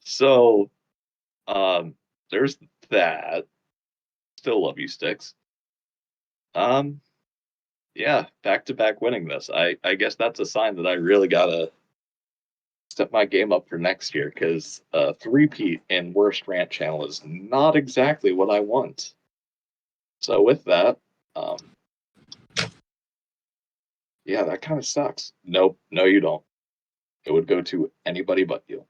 So, there's that. Still love you, Styx. Yeah, back to back winning this. I guess that's a sign that I really gotta step my game up for next year because three-peat in worst rant channel is not exactly what I want. So with that, yeah, that kind of sucks. Nope, no, you don't. It would go to anybody but you.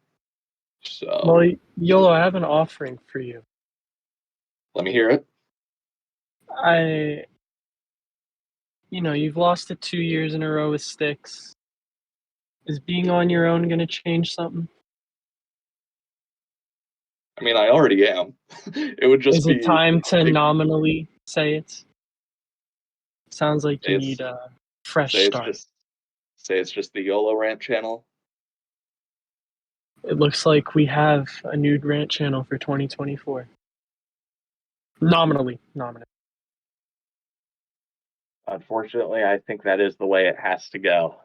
So Well, YOLO, I have an offering for you. let me hear it. You've lost it 2 years in a row with Sticks. Is being on your own going to change something? I mean, I already am. It would just Is be it time to like, nominally say it? Sounds like you need a fresh start. Say it's just the YOLO rant channel. It looks like we have a new rant channel for 2024. Nominally. Unfortunately, I think that is the way it has to go.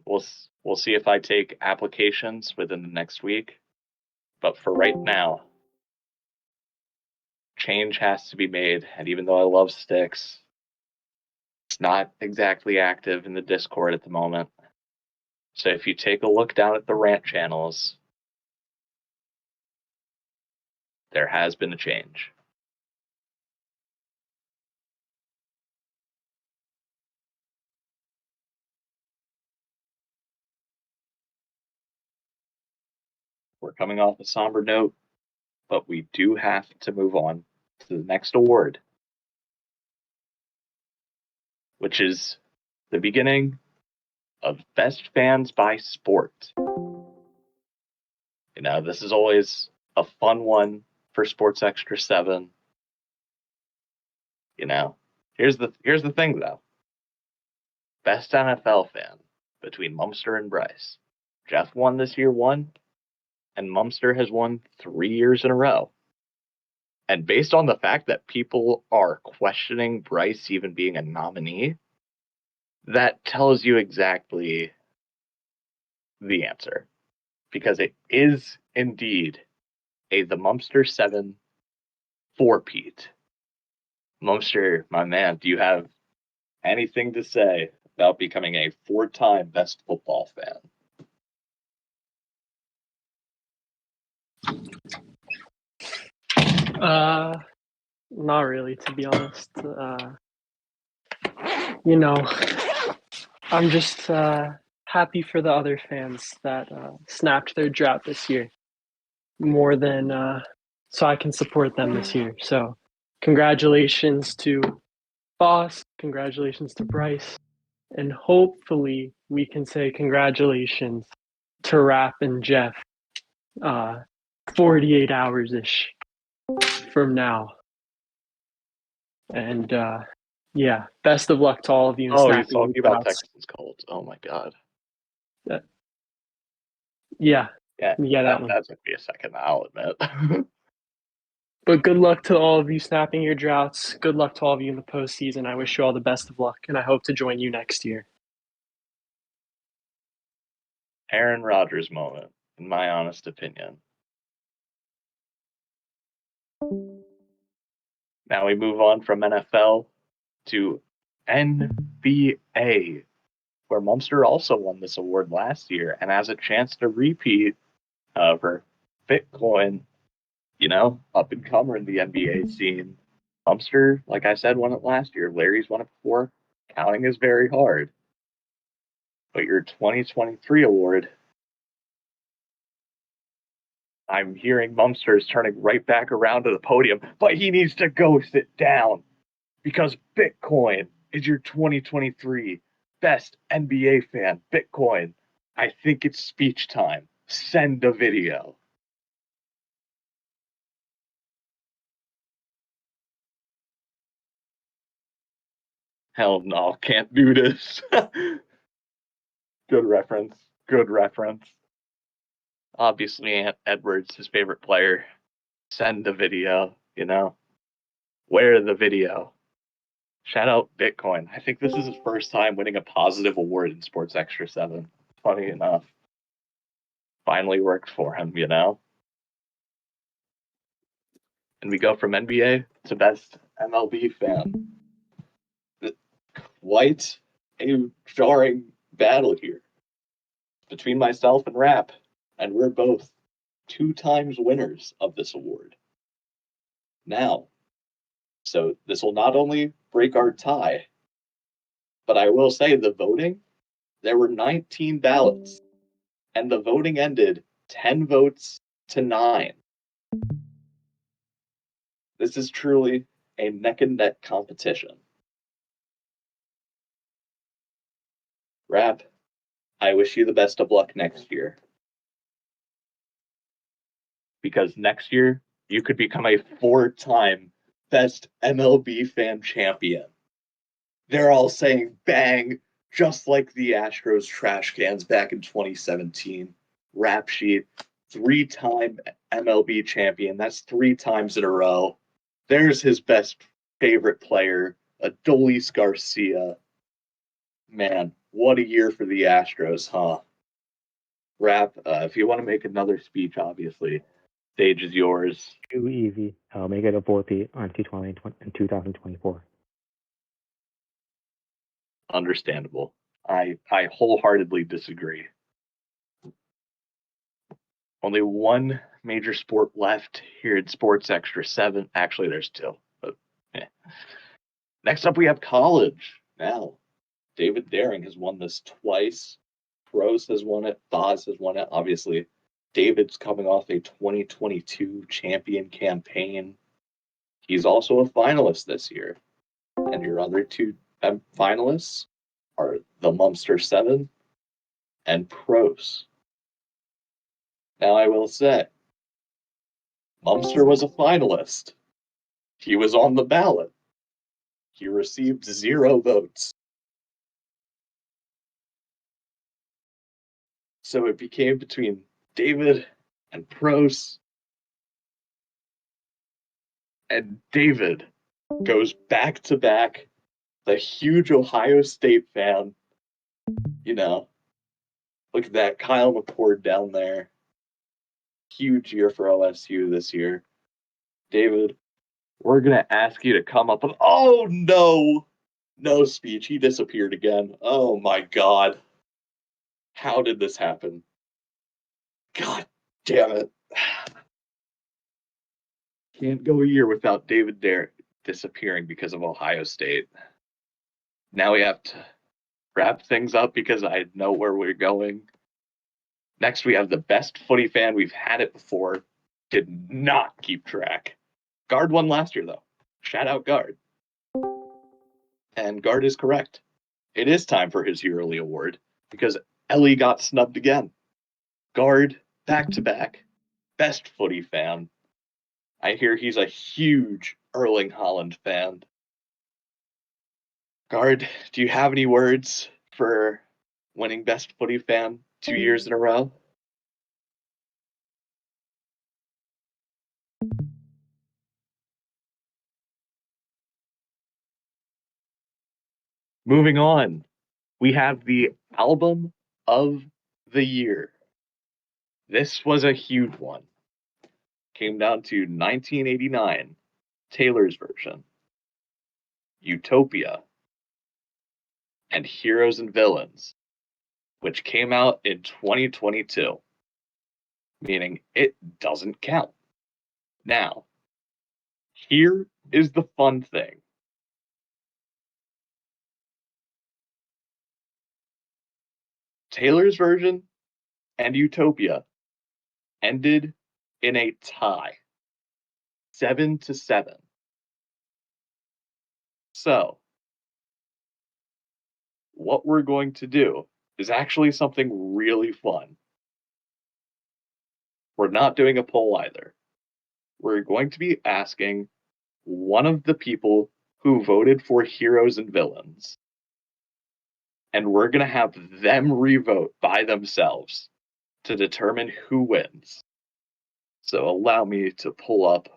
We'll see if I take applications within the next week. But for right now, change has to be made. And even though I love Sticks, it's not exactly active in the Discord at the moment. So if you take a look down at the rant channels, there has been a change. we're coming off a somber note, but we do have to move on to the next award, which is the beginning of Best Fans by Sport. This is always a fun one for Sports Extra 7. Here's the thing though. Best NFL fan between Mumster and Bryce. Jeff won this year 1, and Mumster has won 3 years in a row. And based on the fact that people are questioning Bryce even being a nominee, that tells you exactly the answer. Because it is indeed the Mumster 7 4-peat. Mumster, my man, do you have anything to say about becoming a 4-time best football fan? Not really, to be honest. I'm just happy for the other fans that snapped their drought this year more than so I can support them this year. So congratulations to Boss, congratulations to Bryce, and hopefully we can say congratulations to Rap and Jeff 48 hours-ish from now. And yeah, best of luck to all of you. Oh, he's talking about Texans Colts. Oh my God. Yeah, that one. That took me a second, I'll admit. But good luck to all of you snapping your droughts. Good luck to all of you in the postseason. I wish you all the best of luck, and I hope to join you next year. Aaron Rodgers moment, in my honest opinion. Now we move on from NFL to NBA, where Mumster also won this award last year and has a chance to repeat. However, Bitcoin, up and comer in the NBA scene. Mumster, like I said, won it last year. Larry's won it before. Counting is very hard. But your 2023 award, I'm hearing Mumster is turning right back around to the podium, but he needs to go sit down because Bitcoin is your 2023 best NBA fan. Bitcoin, I think it's speech time. Send a video. Hell no, can't do this. Good reference. Good reference. Obviously, Ant Edwards, his favorite player. Send the video, Where the video? Shout out Bitcoin. I think this is his first time winning a positive award in Sports Extra 7. Funny enough. Finally worked for him, And we go from NBA to best MLB fan. Quite a jarring battle here between myself and Rap, and we're both 2 times winners of this award. Now, so this will not only break our tie, but I will say the voting, there were 19 ballots, and the voting ended 10 votes to 9. This is truly a neck and neck competition. Rap, I wish you the best of luck next year. Because next year, you could become a 4-time best MLB fan champion. They're all saying bang, just like the Astros trash cans back in 2017. Rap sheet, 3-time MLB champion. That's 3 times in a row. There's his best favorite player, Adolis Garcia. Man, what a year for the Astros, huh? Rap, if you want to make another speech, obviously, stage is yours. Too easy. I'll make it a 4-peat on 2024. Understandable. I wholeheartedly disagree. Only one major sport left here in Sports Extra 7. Actually, there's 2. But, Next up, we have college. Now, David Daring has won this twice. Rose has won it. Boz has won it. Obviously, David's coming off a 2022 champion campaign. He's also a finalist this year. And your other two finalists are the Mumster 7 and Pros. Now, I will say, Mumster was a finalist. He was on the ballot. He received 0 votes. So it became between David and Pros. And David goes back to back, the huge Ohio State fan. You know, look at that, Kyle McCord down there. Huge year for OSU this year. David, we're going to ask you to come up with. Oh, no! No speech. He disappeared again. Oh, my God. How did this happen? God damn it. Can't go a year without David Dare disappearing because of Ohio State. Now we have to wrap things up because I know where we're going. Next, we have the best footy fan. We've had it before. Did not keep track. Guard won last year, though. Shout out Guard. And Guard is correct. It is time for his yearly award because Ellie got snubbed again. Guard, back to back, best footy fan. I hear he's a huge Erling Haaland fan. Guard, do you have any words for winning best footy fan 2 years in a row? Moving on, we have the album of the year. This was a huge one. Came down to 1989, Taylor's version, Utopia, and Heroes and Villains, which came out in 2022, meaning it doesn't count. Now, here is the fun thing. Taylor's version and Utopia ended in a tie, 7-7. So, what we're going to do is actually something really fun. We're not doing a poll either. We're going to be asking one of the people who voted for Heroes and Villains, and we're going to have them revote by themselves to determine who wins. So allow me to pull up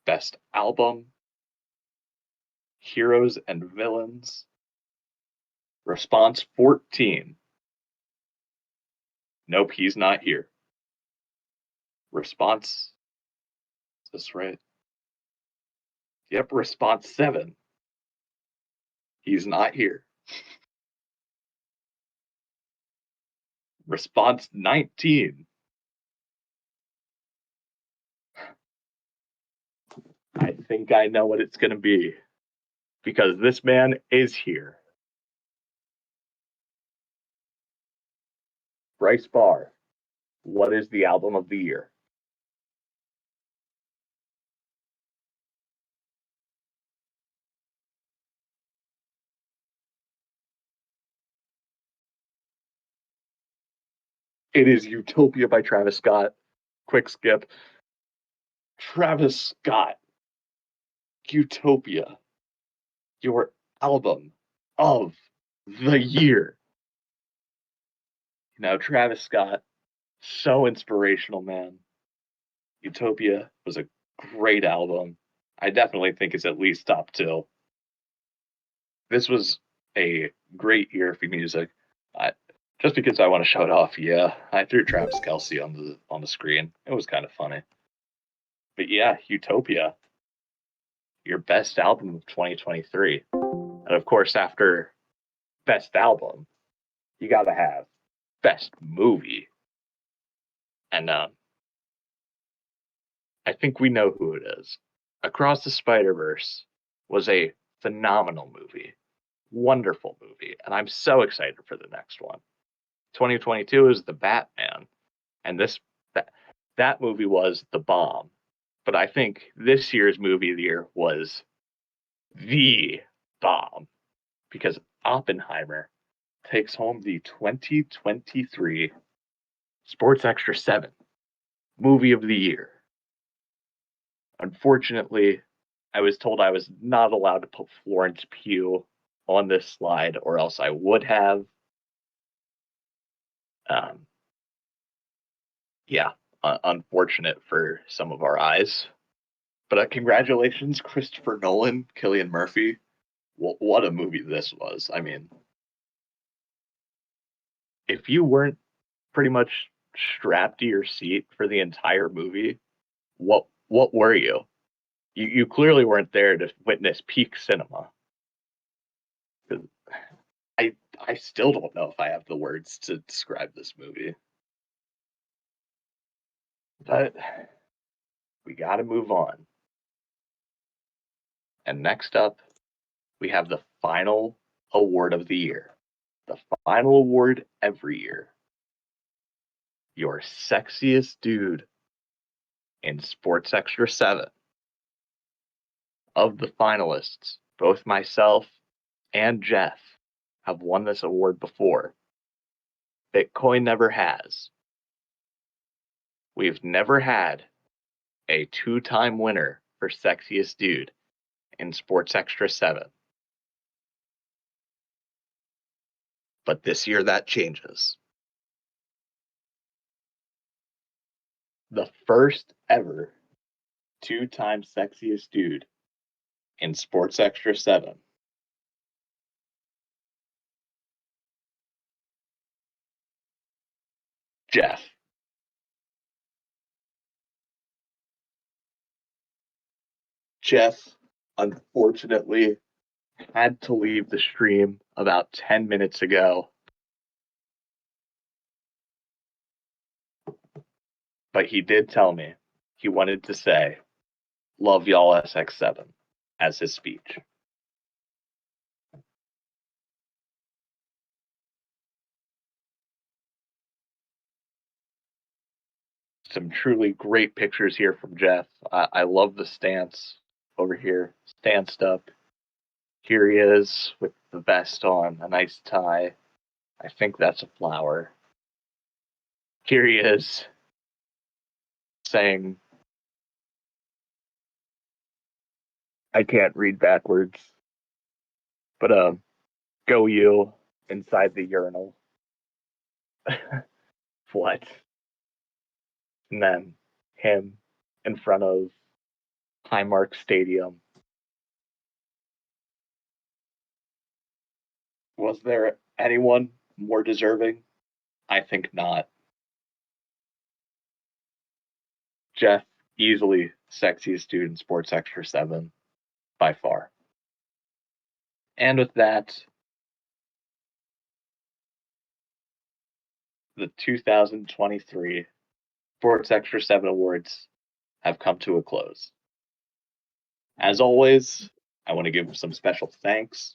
Best Album, Heroes and Villains, response 14. Nope, he's not here. Response, is this right? Yep, response 7. He's not here. Response 19. I think I know what it's going to be because this man is here. Bryce Barr, what is the album of the year? It is Utopia by Travis Scott. Quick skip. Travis Scott, Utopia, your album of the year. Now, Travis Scott, so inspirational, man. Utopia was a great album. I definitely think it's at least top 2. This was a great year for music. Just because I want to show it off, yeah, I threw Travis Kelce on the screen. It was kind of funny. But yeah, Utopia, your best album of 2023. And of course, after best album, you got to have best movie. And I think we know who it is. Across the Spider-Verse was a phenomenal movie. Wonderful movie. And I'm so excited for the next one. 2022 is The Batman. And this that movie was the bomb. But I think this year's movie of the year was the bomb because Oppenheimer takes home the 2023 Sports Extra 7 Movie of the Year. Unfortunately, I was told I was not allowed to put Florence Pugh on this slide, or else I would have. Yeah, unfortunate for some of our eyes. But congratulations, Christopher Nolan, Cillian Murphy. What a movie this was. I mean, if you weren't pretty much strapped to your seat for the entire movie, what were you? You clearly weren't there to witness peak cinema. I still don't know if I have the words to describe this movie. But we got to move on. And next up, we have the final award of the year. The final award every year. Your sexiest dude in Sports Extra 7. Of the finalists, both myself and Jeff have won this award before. Bitcoin never has. We've never had a 2-time winner for sexiest dude in Sports Extra 7. But this year that changes. The first ever 2-time sexiest dude in Sports Extra 7. Jeff. Jeff, unfortunately, had to leave the stream about 10 minutes ago. But he did tell me he wanted to say, "Love y'all SX7" as his speech. Some truly great pictures here from Jeff. I love the stance over here, stanced up. Here he is with the vest on, a nice tie. I think that's a flower. Here he is saying, I can't read backwards, but go you inside the urinal. What? And then him in front of Highmark Stadium. Was there anyone more deserving? I think not. Jeff, easily sexiest dude in Sports Extra 7, by far. And with that, the 2023 Sports Extra 7 Awards have come to a close. As always, I want to give some special thanks.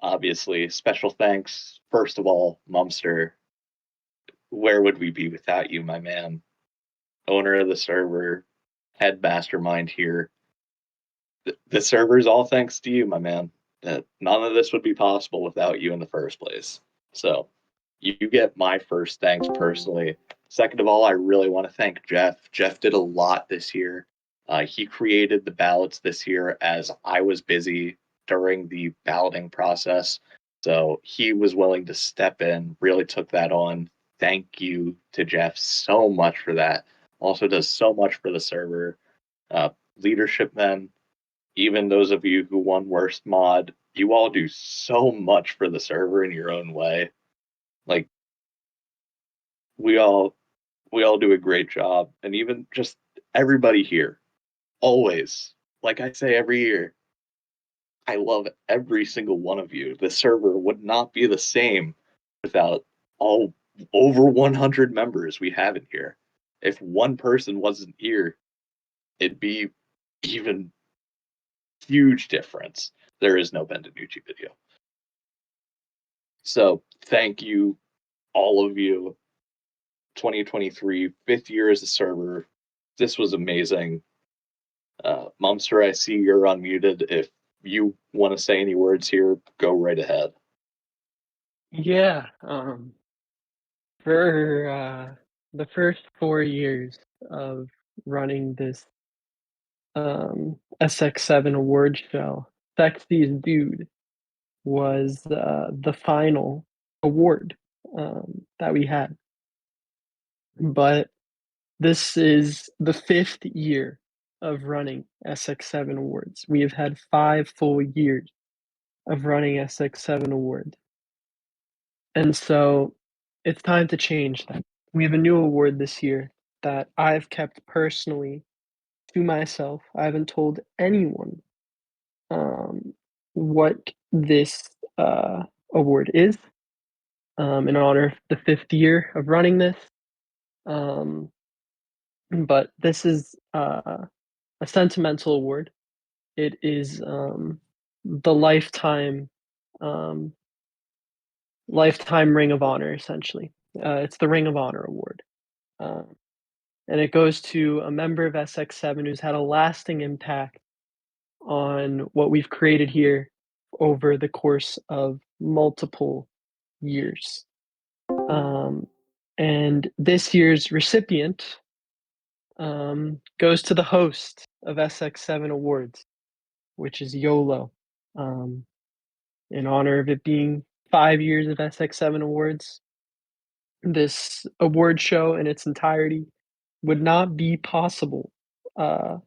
Obviously, special thanks, first of all, Mumster. Where would we be without you, my man? Owner of the server, head mastermind here. The server's all thanks to you, my man. None of this would be possible without you in the first place. So you get my first thanks personally. Second of all, I really want to thank Jeff. Jeff did a lot this year. He created the ballots this year as I was busy during the balloting process. So he was willing to step in, really took that on. Thank you to Jeff so much for that. Also does so much for the server. Leadership men, even those of you who won worst mod, you all do so much for the server in your own way. Like, we all do a great job. And even just everybody here, always, like I say every year, I love every single one of you. The server would not be the same without all over 100 members we have in here. If one person wasn't here, it'd be even huge difference. There is no Benvenucci video. So thank you, all of you, 2023, 5th year as a server. This was amazing. Mumster, I see you're unmuted. If you want to say any words here, go right ahead. Yeah, for the first 4 years of running this SX7 award show, Sexiest Dude was the final award that we had. But this is the 5th year of running SX7 Awards. We have had 5 full years of running SX7 Awards. And so it's time to change that. We have a new award this year that I've kept personally to myself. I haven't told anyone what this award is in honor of the 5th year of running this. But this is a sentimental award. It is the um, lifetime Ring of Honor, essentially. It's the Ring of Honor award. And it goes to a member of SX7 who's had a lasting impact on what we've created here over the course of multiple years. And this year's recipient goes to the host of SX7 Awards, which is YOLO. In honor of it being 5 years of SX7 Awards, this award show in its entirety would not be possible uh,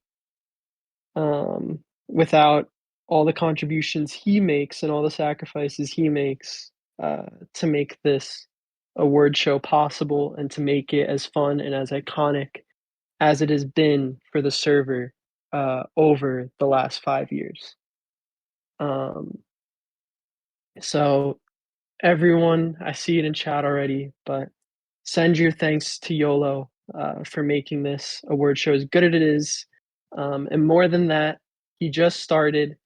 without all the contributions he makes and all the sacrifices he makes to make this award show possible and to make it as fun and as iconic as it has been for the server over the last 5 years. So everyone, I see it in chat already, but send your thanks to YOLO for making this award show as good as it is. And more than that, he just started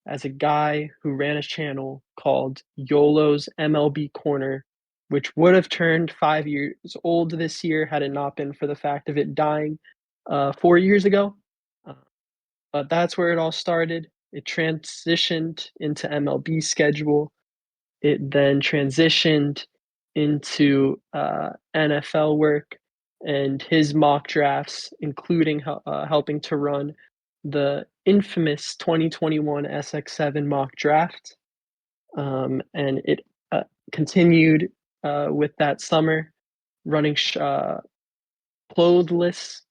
as a guy who ran a channel called YOLO's MLB Corner, which would have turned 5 years old this year had it not been for the fact of it dying 4 years ago. But that's where it all started. It transitioned into MLB schedule. It then transitioned into NFL work and his mock drafts, including helping to run the infamous 2021 SX7 mock draft. And it continued with that summer, running clothless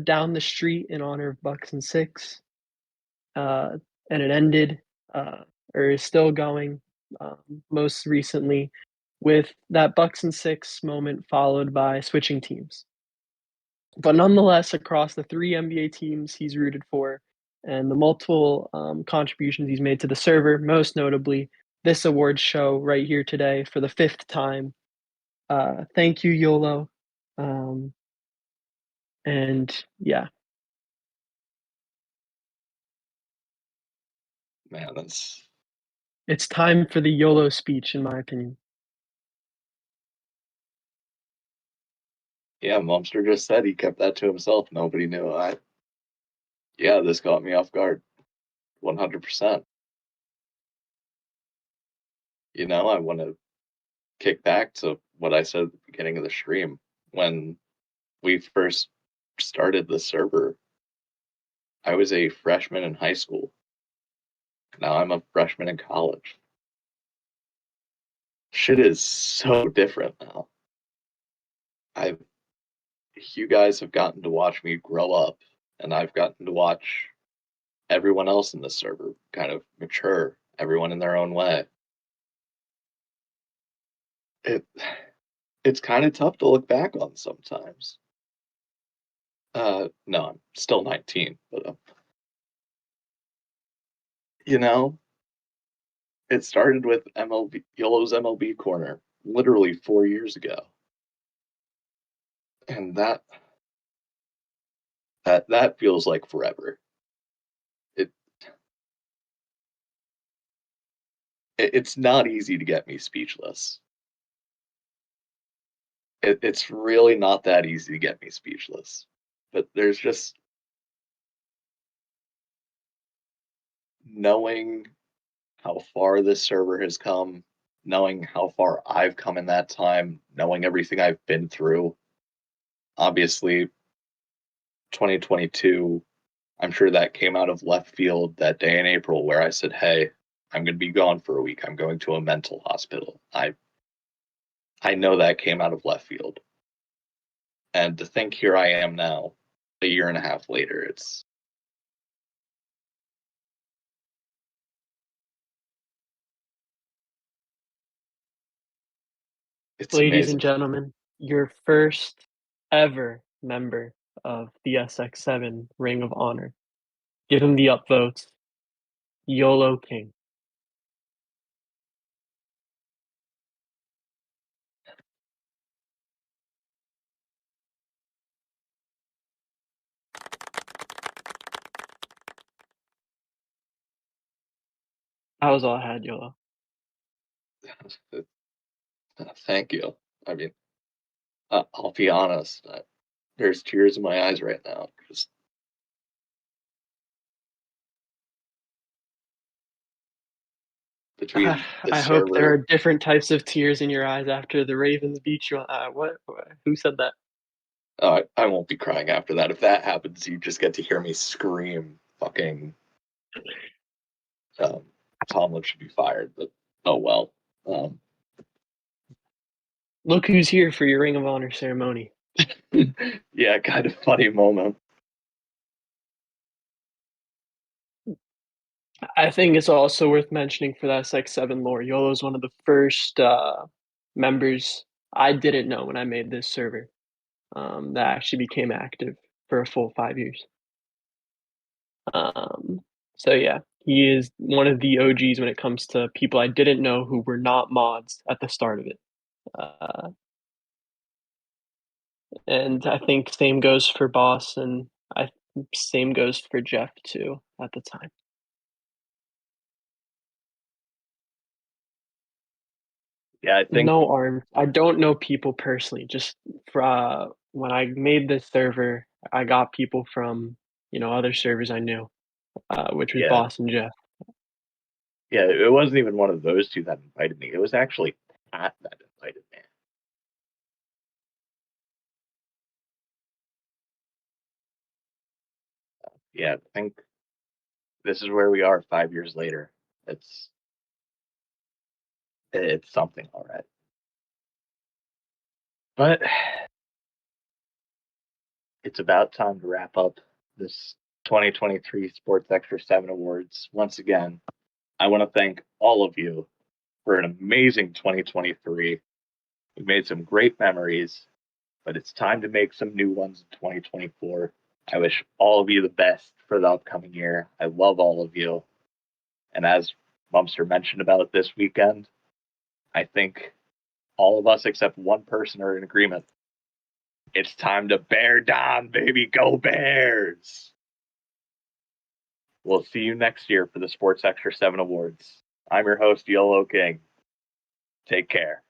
down the street in honor of Bucks and Six. And it ended, or is still going, most recently with that Bucks and Six moment followed by switching teams. But nonetheless, across the 3 NBA teams he's rooted for and the multiple contributions he's made to the server, most notably this awards show right here today for the 5th time. Thank you, YOLO. And yeah. Man, It's time for the YOLO speech, in my opinion. Yeah, Mumster just said he kept that to himself. Nobody knew. Yeah, this caught me off guard. 100%. You know, I want to kick back to what I said at the beginning of the stream. When we first started the server, I was a freshman in high school. Now I'm a freshman in college. Shit is so different now. You guys have gotten to watch me grow up, and I've gotten to watch everyone else in the server kind of mature, everyone in their own way. It's kind of tough to look back on sometimes. No, I'm still 19, but you know, it started with YOLO's MLB Corner literally 4 years ago, and that feels like forever. It's not easy to get me speechless. it's really not that easy to get me speechless. But there's just knowing how far this server has come, knowing how far I've come in that time, knowing everything I've been through. Obviously, 2022, I'm sure that came out of left field that day in April where I said, "Hey, I'm going to be gone for a week. I'm going to a mental hospital." I know that came out of left field. And to think here I am now, a year and a half later, it's Ladies amazing. and gentlemen, your first ever member of the SX7 Ring of Honor. Give him the upvotes. YOLO King. That was all I had, YOLO. Thank you. I mean, I'll be honest. There's tears in my eyes right now because between the I hope there server. are different types of tears in your eyes after the Ravens beat you. What? Who said that? I won't be crying after that. If that happens, you just get to hear me scream, "Fucking Tomlin should be fired." But oh well. Look who's here for your Ring of Honor ceremony. Yeah, kind of funny moment. I think it's also worth mentioning for that SX7 lore. YOLO is one of the first members I didn't know when I made this server that actually became active for a full 5 years. So yeah, he is one of the OGs when it comes to people I didn't know who were not mods at the start of it. And I think same goes for Boss, and same goes for Jeff too at the time. Yeah, I think No arms. I don't know people personally. Just for, when I made this server, I got people from other servers I knew, which was yeah, Boss and Jeff. yeah. It wasn't even one of those two that invited me. It was actually Pat that invited me. Yeah, I think this is where we are 5 years later. It's something, all right. But it's about time to wrap up this 2023 Sports Extra 7 Awards. Once again, I want to thank all of you for an amazing 2023. We made some great memories, but it's time to make some new ones in 2024. I wish all of you the best for the upcoming year. I love all of you. And as Mumster mentioned about this weekend, I think all of us except one person are in agreement. It's time to bear down, baby. Go Bears! We'll see you next year for the Sports Extra 7 Awards. I'm your host, YOLO King. Take care.